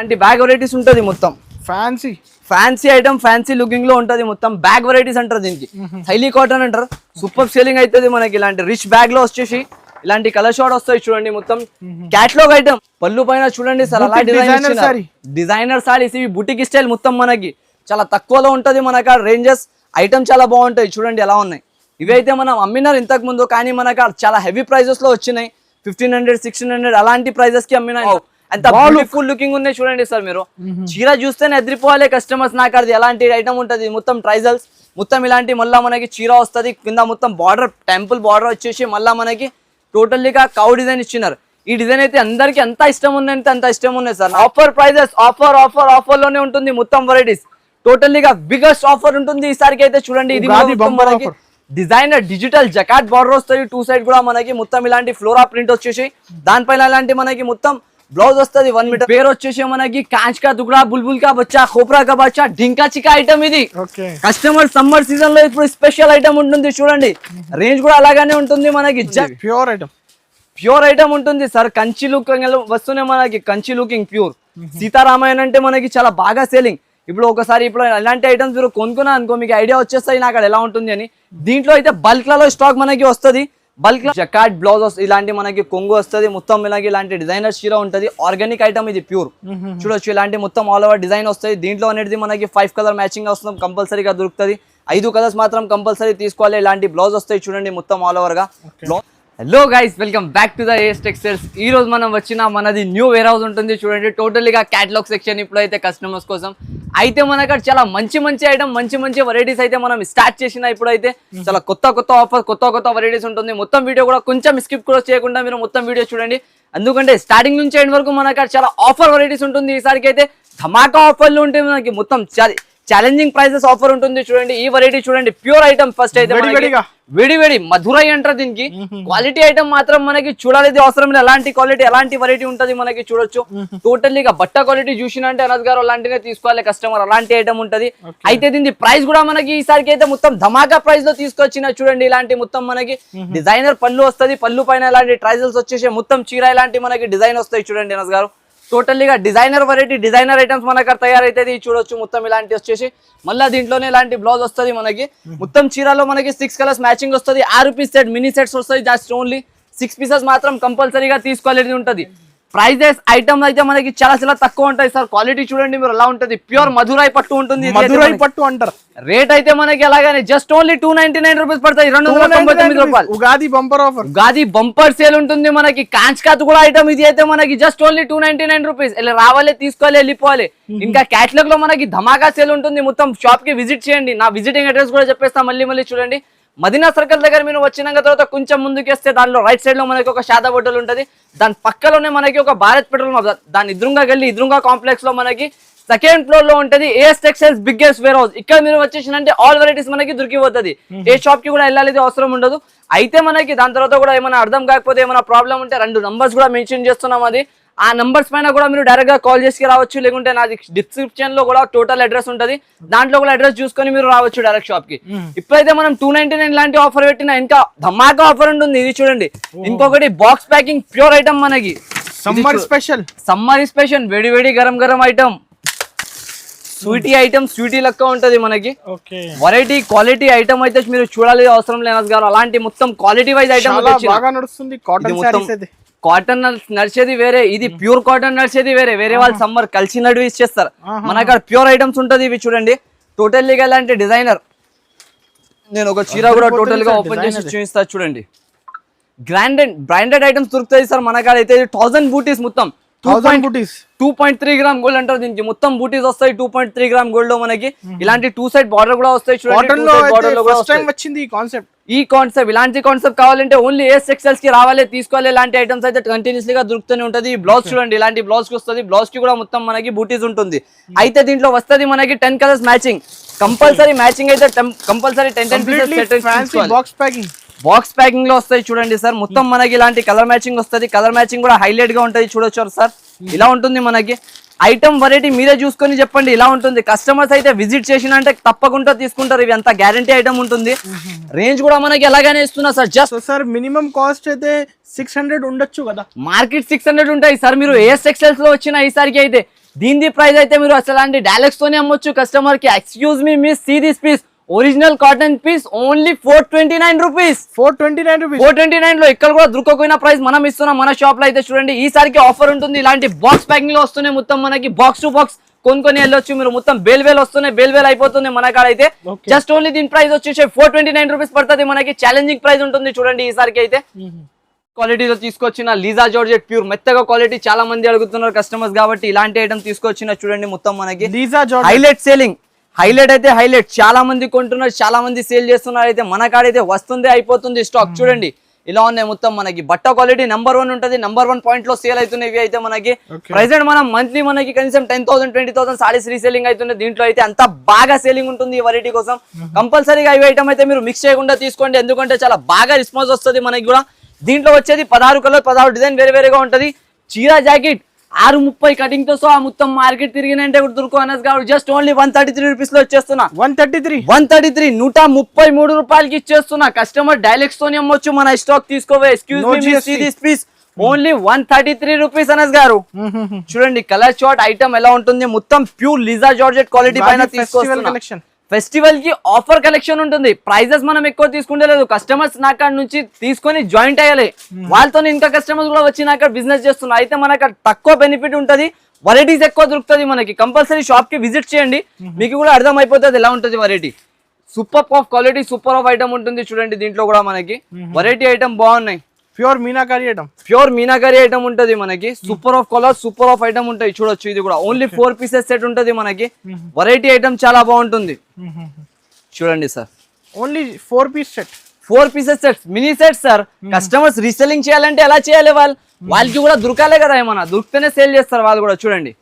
అంటే bag varieties ఉంటది మొత్తం ఫ్యాన్సీ ఐటమ్ ఫ్యాన్సీ లుకింగ్ లో ఉంటది మొత్తం బ్యాగ్ వెరైటీస్ అంటారు దీనికి హైలీ కాటన్ అంటారు సూపర్ సేలింగ్ అవుతుంది మనకి ఇలాంటి రిచ్ బ్యాగ్ లో వచ్చేసి ఇలాంటి కలర్ షాట్ వస్తాయి చూడండి మొత్తం క్యాట్లాగ్ ఐటమ్ పళ్ళు పైన చూడండి సార్ అలా డిజైనర్ సారీస్ ఇవి బుటిక్ స్టైల్ మొత్తం మనకి చాలా తక్కువలో ఉంటది మనకి రేంజెస్ ఐటమ్ చాలా బాగుంటాయి చూడండి ఎలా ఉన్నాయి ఇవి అయితే మనం అమ్మినారు ఇంతకు ముందు కానీ మనకి చాలా హెవీ ప్రైజెస్ లో వచ్చినాయి 1500 1600 అలాంటి ప్రైజెస్ కి అమ్మినాయి అంత బ్యూటిఫుల్ లుకింగ్ ఉన్నాయి చూడండి సార్ మీరు చీర చూస్తేనే ఎదిరిపోవాలి కస్టమర్స్ నాకు అది ఎలాంటి ఐటమ్ ఉంటది మొత్తం ట్రైజల్స్ మొత్తం ఇలాంటి మళ్ళీ మనకి చీర వస్తుంది కింద మొత్తం బార్డర్ టెంపుల్ బార్డర్ వచ్చేసి మళ్ళీ మనకి టోటల్లీగా కౌ డిజైన్ ఇచ్చినారు ఈ డిజైన్ అయితే అందరికి ఎంత ఇష్టం ఉందంటే అంత ఇష్టం ఉన్నాయి సార్ ఆఫర్ ప్రైజెస్ ఆఫర్ లోనే ఉంటుంది మొత్తం వెరైటీస్ టోటల్లీగా బిగ్గెస్ట్ ఆఫర్ ఉంటుంది ఈసారికి అయితే చూడండి ఇది మనకి డిజైనర్ డిజిటల్ జకాట్ బార్డర్ వస్తుంది 2 సైడ్ కూడా మనకి మొత్తం ఇలాంటి ఫ్లోరా ప్రింట్ వచ్చేసి దానిపైన ఇలాంటి మనకి మొత్తం బ్లౌజ్ వస్తుంది 1 మీటర్ పేరు వచ్చేసి మనకి కాంచ్ కా దుగడా బుల్బుల్ కా బచ్చా ఖోప్రా కా బచ్చా డింకా చికా ఐటమ్ ఇది కస్టమర్ సమ్మర్ సీజన్ లో ఇప్పుడు స్పెషల్ ఐటమ్ ఉంటుంది చూడండి రేంజ్ కూడా అలాగానే ఉంటుంది మనకి ప్యూర్ ఐటమ్ ఉంటుంది సార్ కంచి లుక్ వస్తూనే మనకి కంచి లుకింగ్ ప్యూర్ సీతారామాయణ అంటే మనకి చాలా బాగా సేలింగ్ ఇప్పుడు ఒకసారి ఇప్పుడు ఇలాంటి ఐటమ్స్ మీరు కొనుక్కున్నా అనుకో మీకు ఐడియా వచ్చేస్తాయి నాకు ఎలా ఉంటుంది అని దీంట్లో అయితే బల్క్ లలో స్టాక్ మనకి వస్తుంది బల్క్ లో జకాట్ బ్లౌజ్ ఇలాంటి మనకి కొంగు వస్తుంది మొత్తం మనకి ఇలాంటి డిజైనర్ చీర ఉంటుంది ఆర్గానిక్ ఐటమ్ ఇది ప్యూర్ చూడొచ్చు ఇలాంటి మొత్తం ఆల్ ఓవర్ డిజైన్ వస్తాయి దీంట్లో అనేది మనకి 5 కలర్ మ్యాచింగ్ వస్తుంది కంపల్సరీగా దొరుకుతుంది 5 కలర్స్ మాత్రం కంపల్సరీ తీసుకోవాలి ఇలాంటి బ్లౌజ్ వస్తాయి చూడండి మొత్తం ఆల్ ఓవర్ గా hello guys welcome back to the AS textiles ఈ రోజు మనం వచ్చిన మనది న్యూ వేర్ హౌస్ ఉంటుంది చూడండి టోటల్లీగా క్యాటలాగ్ సెక్షన్ ఇప్పుడైతే కస్టమర్స్ కోసం అయితే మన అక్కడ చాలా మంచి ఐటమ్ మంచి వెరైటీస్ అయితే మనం స్టార్ట్ చేసిన ఇప్పుడైతే చాలా కొత్త ఆఫర్ కొత్త వెరైటీస్ ఉంటుంది మొత్తం వీడియో కూడా కొంచెం స్కిప్ కూడా చేయకుండా మీరు మొత్తం వీడియో చూడండి ఎందుకంటే స్టార్టింగ్ నుంచి ఎండ్ వరకు మన అక్కడ చాలా ఆఫర్ వెరైటీస్ ఉంటుంది ఈసారికి అయితే ధమాకా ఆఫర్లు ఉంటాయి మనకి మొత్తం ఛాలెంజింగ్ ప్రైజెస్ ఆఫర్ ఉంటుంది చూడండి ఈ వెరైటీ చూడండి ప్యూర్ ఐటమ్ ఫస్ట్ అయితే వేడి మధురై అంటారు దీనికి క్వాలిటీ ఐటమ్ మాత్రం మనకి చూడాలి అవసరం లేదు ఎలాంటి క్వాలిటీ ఎలాంటి వెరైటీ ఉంటుంది మనకి చూడొచ్చు టోటల్లీగా బట్ట క్వాలిటీ చూసినంటే అనస్ గారు అలాంటినే తీసుకోవాలి కస్టమర్ అలాంటి ఐటమ్ ఉంటది అయితే దీని ప్రైస్ కూడా మనకి ఈసారికి అయితే మొత్తం ధమాకా ప్రైస్ లో తీసుకొచ్చిన చూడండి ఇలాంటి మొత్తం మనకి డిజైనర్ పళ్ళు వస్తుంది పళ్ళు పైన ఇలాంటి ట్రైజల్స్ వచ్చేసి మొత్తం చీర ఇలాంటి మనకి డిజైన్ వస్తాయి చూడండి అనస్ గారు టోటల్లీగా డిజైనర్ వెరైటీ డిజైనర్ ఐటమ్స్ మనకు తయారైతే చూడొచ్చు మొత్తం ఇలాంటి వచ్చేసి మళ్ళీ దీంట్లోనే ఇలాంటి బ్లౌజ్ వస్తుంది మనకి మొత్తం చీరలో మనకి 6 కలర్స్ మ్యాచింగ్ వస్తుంది 6 పీస్ సెట్ మినీ సెట్స్ వస్తాయి జస్ట్ ఓన్లీ 6 పీసెస్ మాత్రం కంపల్సరీగా తీసుకోవాలని ఉంటుంది ప్రైజెస్ ఐటమ్ అయితే మనకి చాలా తక్కువ ఉంటాయి సార్ క్వాలిటీ చూడండి మీరు ఎలా ఉంటుంది ప్యూర్ మధురై పట్టు ఉంటుంది మధురై పట్టు అంటారు రేట్ అయితే మనకి ఎలాగానే జస్ట్ ఓన్లీ 299 రూపీస్ పడతాయి 299 రూపాయలు ఉగాది బంపర్ సేల్ ఉంటుంది మనకి కాంచ్ కాత్ కూడా ఐటమ్ ఇది అయితే మనకి జస్ట్ ఓన్లీ 299 రూపీస్ ఇలా రావాలి తీసుకోవాలి వెళ్ళిపోవాలి ఇంకా క్యాటలాగ్ లో మనకి ధమాకా సేల్ ఉంటుంది మొత్తం షాప్ కి విజిట్ చేయండి నా విజిటింగ్ అడ్రస్ కూడా చెప్పేస్తా మళ్ళీ చూడండి మదీనా సర్కిల్ దగ్గర మీరు వచ్చినాక తర్వాత కొంచెం ముందుకేస్తే దానిలో రైట్ సైడ్ లో మనకి ఒక శాదా హోటల్ ఉంటుంది దాని పక్కలోనే మనకి ఒక భారత్ పెట్రోల్ దాని ఎదురుగా కాంప్లెక్స్ లో మనకి సెకండ్ ఫ్లోర్ లో ఉంటది AS textiles biggest warehouse ఇక్కడ మీరు వచ్చేసినంటే ఆల్ వెరైటీస్ మనకి దొరికిపోతుంది ఏ షాప్ కి కూడా వెళ్ళాలి అవసరం ఉండదు అయితే మనకి దాని తర్వాత కూడా ఏమైనా అర్థం కాకపోతే ఏమైనా ప్రాబ్లం ఉంటే 2 నంబర్స్ కూడా మెన్షన్ చేస్తున్నాం అది ఆ నంబర్స్ పైన కూడా మీరు డైరెక్ట్ గా కాల్ చేసి రావచ్చు లేకుంటే నాది డిస్క్రిప్షన్ లో కూడా టోటల్ అడ్రస్ ఉంటుంది దాంట్లో కూడా అడ్రస్ చూసుకొని మీరు రావచ్చు డైరెక్ట్ షాప్ కి ఇప్పుడైతే మనం 299 లాంటి ఆఫర్ పెట్టినా ఇంకా ధమాకా ఆఫర్ ఉంటుంది ఇది చూడండి ఇంకొకటి బాక్స్ ప్యాకింగ్ ప్యూర్ ఐటమ్ మనకి సమ్మర్ స్పెషల్ వేడి గరం ఐటమ్ స్వీటీ లెక్క ఉంటది మనకి వెరైటీ క్వాలిటీ ఐటమ్ అయితే మీరు చూడాలి అవసరం లేనస్ గారు అలాంటి మొత్తం క్వాలిటీ వైజ్ ఐటమ్ కాటన్ నడిచేది వేరే ఇది ప్యూర్ కాటన్ నడిచేది వేరే వాళ్ళు సమ్మర్ కలిసి నడివి ఇచ్చేస్తారు మన అక్కడ ప్యూర్ ఐటమ్స్ ఉంటది ఇవి చూడండి టోటల్లీగా ఇలాంటి డిజైనర్ నేను ఒక చీర కూడా టోటల్ గా ఓపెన్ చేసి చూపిస్తా చూడండి బ్రాండెడ్ ఐటమ్స్ దొరుకుతాయి సార్ మన కాడ అయితే 1000 బూటీస్ మొత్తం 2.3 గ్రామ్ గోల్డ్ అంటారు దీనికి మొత్తం బూటీస్ వస్తాయి 2.3 గ్రామ్ గోల్డ్ లో మనకి ఇలాంటి 2 సైడ్ బార్డర్ కూడా వస్తాయి ఈ కాన్సెప్ట్ ఇలాంటి కాన్సెప్ట్ కావాలంటే ఓన్లీ ఏఎస్ టెక్స్టైల్స్ కి రావాలి తీసుకోవాలి ఇలాంటి ఐటమ్స్ అయితే కంటిన్యూస్లీ గా దొరుకుతూనే ఉంటుంది ఈ బ్లౌజ్ చూడండి ఇలాంటి బ్లౌజ్ కి వస్తుంది బ్లౌజ్ కి కూడా మొత్తం మనకి బూటీస్ ఉంటుంది అయితే దీంట్లో వస్తుంది మనకి 10 కలర్స్ మ్యాచింగ్ కంపల్సరీ మ్యాచింగ్ అయితే కంపల్సరీ 10 బాక్స్ ప్యాకింగ్ లో వస్తాయి చూడండి సార్ మొత్తం మనకి ఇలాంటి కలర్ మ్యాచింగ్ వస్తుంది కలర్ మ్యాచింగ్ కూడా హైలైట్ గా ఉంటుంది చూడొచ్చు సార్ ఇలా ఉంటుంది మనకి ఐటమ్ వెరైటీ మీరే చూసుకొని చెప్పండి ఇలా ఉంటుంది కస్టమర్స్ అయితే విజిట్ చేసిన అంటే తప్పకుండా తీసుకుంటారు ఇవి అంత గ్యారంటీ ఐటమ్ ఉంటుంది రేంజ్ కూడా మనకి ఎలాగానే ఇస్తున్నా sir just sir minimum cost అయితే 600 ఉండొచ్చు కదా మార్కెట్ 600 ఉంటాయి సార్ మీరు ఏఎస్ టెక్స్టైల్స్ లో వచ్చిన ఈసారికి అయితే దీని ప్రైస్ అయితే మీరు అసలు డైలాగ్స్ తోనే అమ్మొచ్చు కస్టమర్ కి. Excuse me miss, see this piece, original cotton piece only 429 rupees. 429 rupees. 429 లో ఇక్కడ కూడా దొరకకపోయిన ప్రైస్ మనం ఇస్తున్నాం మన షాప్ లో అయితే. చూడండి ఈసారికి ఆఫర్ ఉంటుంది. ఇలాంటి బాక్స్ ప్యాకింగ్ లో వస్తున్నాయి మొత్తం మనకి, బాక్స్ టు బాక్స్ కొనుక్కొని వెళ్ళొచ్చు మీరు. మొత్తం బేల్ వస్తున్నాయి, బేల్ అయిపోతుంది మన కాడ అయితే. జస్ట్ ఓన్లీ దీని ప్రైస్ వచ్చేసి 429 రూపీస్ పడుతుంది మనకి. ఛాలెంజింగ్ ప్రైస్ ఉంటుంది చూడండి ఈసారికి అయితే. క్వాలిటీలో తీసుకొచ్చిన లీజా జార్జెట్ ప్యూర్ మెత్తగా క్వాలిటీ చాలా మంది అడుగుతున్నారు కస్టమర్స్ కాబట్టి ఇలాంటి ఐటమ్ తీసుకొచ్చిన చూడండి మొత్తం మనకి. లీజా జార్జెట్ హైలైట్ సేలింగ్, హైలైట్ అయితే హైలైట్. చాలా మంది కొంటున్నారు, చాలా మంది సేల్ చేస్తున్నారు అయితే. మన కాడైతే వస్తుంది, అయిపోతుంది స్టాక్. చూడండి ఇలా ఉన్నాయి మొత్తం మనకి. బట్ట క్వాలిటీ నెంబర్ 1 ఉంటుంది, నెంబర్ 1 పాయింట్ లో సేల్ అవుతున్నాయి ఇవి అయితే మనకి. ప్రెసెంట్ మనం మంత్లీ మనకి కనీసం 10,000 20,000 సారీస్ రీసేలింగ్ అవుతుంది. దీంట్లో అయితే అంత బాగా సేలింగ్ ఉంటుంది ఈ వెరైటీ కోసం. కంపల్సరీగా ఈ ఐటమ్ అయితే మీరు మిక్స్ చేయకుండా తీసుకోండి, ఎందుకంటే చాలా బాగా రెస్పాన్స్ వస్తుంది మనకి కూడా. దీంట్లో వచ్చేది 16 కలర్ 16 డిజైన్ వేరేగా ఉంటది. చీరా జాకెట్ 630 కటింగ్ తో ఆ మొత్తం మార్కెట్ తిరిగినంటే దొరుకు అనస్ గారు. జస్ట్ ఓన్లీ 133 రూపీస్ లో వచ్చేస్తున్నా. 133 133 రూపాయలకి ఇచ్చేస్తున్నా. కస్టమర్ డైలాగ్స్ తోని అమ్మొచ్చు మన స్టాక్ తీసుకోవే. Excuse me, see this piece only 133 rupees Anas గారు. చూడండి కలర్ షార్ట్ ఐటమ్ ఎలా ఉంటుంది. మొత్తం ప్యూర్ లిజా జార్జెట్ క్వాలిటీ పైన తీసుకొస్తున్నా. ఫెస్టివల్ కి ఆఫర్ కలెక్షన్ ఉంటుంది. ప్రైజెస్ మనం ఎక్కువ తీసుకుంటే లేదు, కస్టమర్స్ నాకాడ నుంచి తీసుకొని జాయింట్ అయ్యాలి. వాళ్ళతో ఇంకా కస్టమర్స్ కూడా వచ్చి నాకాడ బిజినెస్ చేస్తున్నారు అయితే మనకు తక్కువ బెనిఫిట్ ఉంటుంది, వెరైటీస్ ఎక్కువ దొరుకుతుంది మనకి. కంపల్సరీ షాప్ కి విజిట్ చేయండి, మీకు కూడా అర్థం అయిపోతుంది ఎలా ఉంటుంది variety. Super of quality, super of item ఉంటుంది చూడండి. దీంట్లో కూడా మనకి వెరైటీ ఐటమ్ బాగున్నాయి. Pure meenakari item, pure meenakari item ఉంటుంది మనకి. Super of colour, super of item ఉంటాయి చూడొచ్చు. ఇది కూడా ఓన్లీ 4 పీసెస్ సెట్ ఉంటుంది మనకి. వెరైటీ ఐటమ్ చాలా బాగుంటుంది చూడండి sir. Only 4 piece set, 4 pieces sets, mini set sir. Customers reselling చేయాలంటే ఎలా చేయాలి, వాళ్ళకి కూడా దొరకాలే కదా, ఏమన్నా దొరికితేనే సేల్ చేస్తారు వాళ్ళు కూడా. చూడండి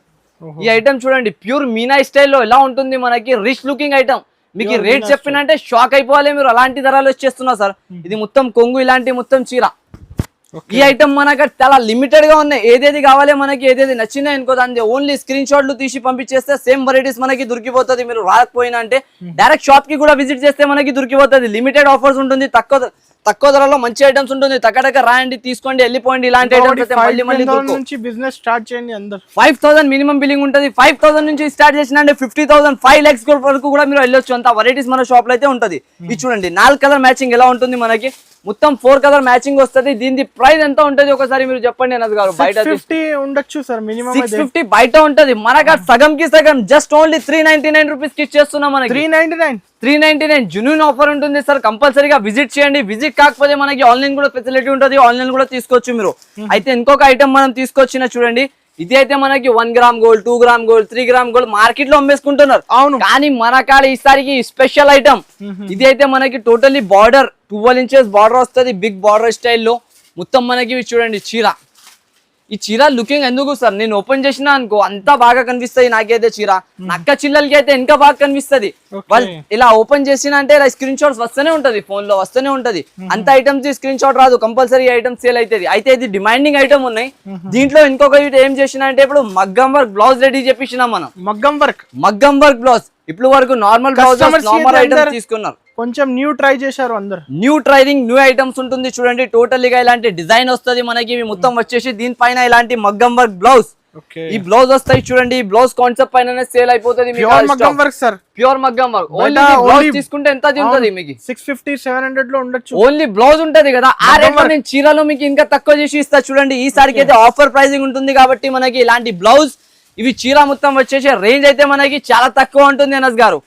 ఈ ఐటమ్ చూడండి, ప్యూర్ మీనా స్టైల్లో ఎలా ఉంటుంది మనకి. Rich looking item. మీకు రేట్ చెప్పినంటే షాక్ అయిపోవాలి మీరు, అలాంటి ధరలు వచ్చేస్తున్నా సార్. ఇది మొత్తం కొంగు, ఇలాంటి మొత్తం చీర. ఈ ఐటమ్ మనకు చాలా లిమిటెడ్ గా ఉన్నాయి. ఏదేది కావాలి మనకి, ఏదేది నచ్చినాయి అనుకో దాన్ని ఓన్లీ స్క్రీన్ షాట్లు తీసి పంపించేస్తే సేమ్ వెరైటీస్ మనకి దొరికిపోతుంది. మీరు రాకపోయినా అంటే డైరెక్ట్ షాప్ కి కూడా విజిట్ చేస్తే మనకి దొరికిపోతుంది. లిమిటెడ్ ఆఫర్స్ ఉంటుంది, తక్కువ ధరలో మంచి ఐటమ్స్ ఉంటుంది. టక రాయండి, తీసుకోండి, వెళ్ళిపోండి. ఇలాంటి ఐటమ్స్ నుంచి బిజినెస్ స్టార్ట్ చేయండి. అందరూ 5,000 మినిమం బిల్లింగ్ ఉంటుంది. 5,000 నుంచి స్టార్ట్ చేసిన అంటే 50,000 5 lakhs వరకు కూడా మీరు వెళ్ళొచ్చు. అంత వెరైటీస్ మన షాప్ లో అయితే ఉంటుంది. ఇది చూడండి 4 కలర్ మ్యాచింగ్ ఎలా ఉంటుంది మనకి. మొత్తం 4 కలర్ మ్యాచింగ్ వస్తుంది. దీని ప్రైస్ ఎంత ఉంటుంది ఒకసారి మీరు చెప్పండి అన్నది గారు. బయట 650 ఉండొచ్చు సార్, మినిమం 650 బయట ఉంటది. మనకు సగం కి సగం జస్ట్ ఓన్లీ 399 రూపీస్ కి ఇచ్చేస్తున్నాం మనకి. 399 జెన్యూన్ ఆఫర్ ఉంటుంది సార్. కంపల్సరీగా విజిట్ చేయండి. విజిట్ కాకపోతే మనకి ఆన్లైన్ కూడా ఫెసిలిటీ ఉంటుంది, ఆన్లైన్ కూడా తీసుకోవచ్చు మీరు. అయితే ఇంకొక ఐటమ్ మనం తీసుకొచ్చిన చూడండి. ఇది అయితే మనకి 1 gram gold, 2 gram gold, 3 gram gold market లో అమ్మేసుకుంటున్నారు. అవును, కానీ మన కాడ ఈసారికి స్పెషల్ ఐటమ్. ఇది అయితే మనకి టోటల్లీ బార్డర్ 12 inches బార్డర్ వస్తుంది, బిగ్ బార్డర్ స్టైల్లో. మొత్తం మనకి చూడండి చీర. ఈ చీర లుకింగ్ ఎందుకు సార్, నేను ఓపెన్ చేసినా అనుకో అంతా బాగా కనిపిస్తుంది నాకైతే చీర. నక్క చిల్లలకి అయితే ఇంకా బాగా కనిపిస్తుంది. వాళ్ళు ఇలా ఓపెన్ చేసినా అంటే ఇలా స్క్రీన్ షాట్స్ వస్తూనే ఉంటది, ఫోన్ లో వస్తూనే ఉంటది. అంత ఐటమ్స్ స్క్రీన్ షాట్ రాదు, కంపల్సరీ ఐటమ్ సేల్ అవుతుంది. అయితే ఇది డిమాండింగ్ ఐటమ్ ఉన్నాయి. దీంట్లో ఇంకొక ఏం చేసినా అంటే ఇప్పుడు మగ్గం వర్క్ బ్లౌజ్ రెడీ చేపించినాం మనం. మగ్గం వర్క్ బ్లౌజ్ ఇప్పుడు వరకు నార్మల్ బ్లౌజ్, నార్మల్ ఐటమ్స్ తీసుకున్నారు. కొంచెం న్యూ ట్రై చేశారు అందరు. న్యూ ట్రైనింగ్, న్యూ ఐటమ్స్ ఉంటుంది చూడండి. టోటల్గా ఇలాంటి డిజైన్ వస్తుంది మనకి. మొత్తం వచ్చేసి దీనిపైన ఇలాంటి మగ్గం వర్క్ బ్లౌజ్, ఈ బ్లౌజ్ వస్తాయి చూడండి. ఈ బ్లౌజ్ కాన్సెప్ట్ పైన సేల్ అయిపోతుంది. ప్యూర్ మగ్గం వర్క్ సార్, ప్యూర్ మగ్గం వర్క్. ఓన్లీ బ్లౌజ్ తీసుకుంటే ఎంత ఉంటుంది మీకు? 650-700 లో ఉండొచ్చు. ఓన్లీ బ్లౌజ్ ఉంటది కదా. ఆ రేట్ లో నేను చీరలో మీకు ఇంకా తక్కువ చేసి ఇస్తా చూడండి. ఈసారికి అయితే ఆఫర్ ప్రైసింగ్ ఉంటుంది కాబట్టి మనకి ఇలాంటి బ్లౌజ్, ఇవి చీర మొత్తం వచ్చేసి రేంజ్ అయితే మనకి చాలా తక్కువ ఉంటుంది అనస్ గారు.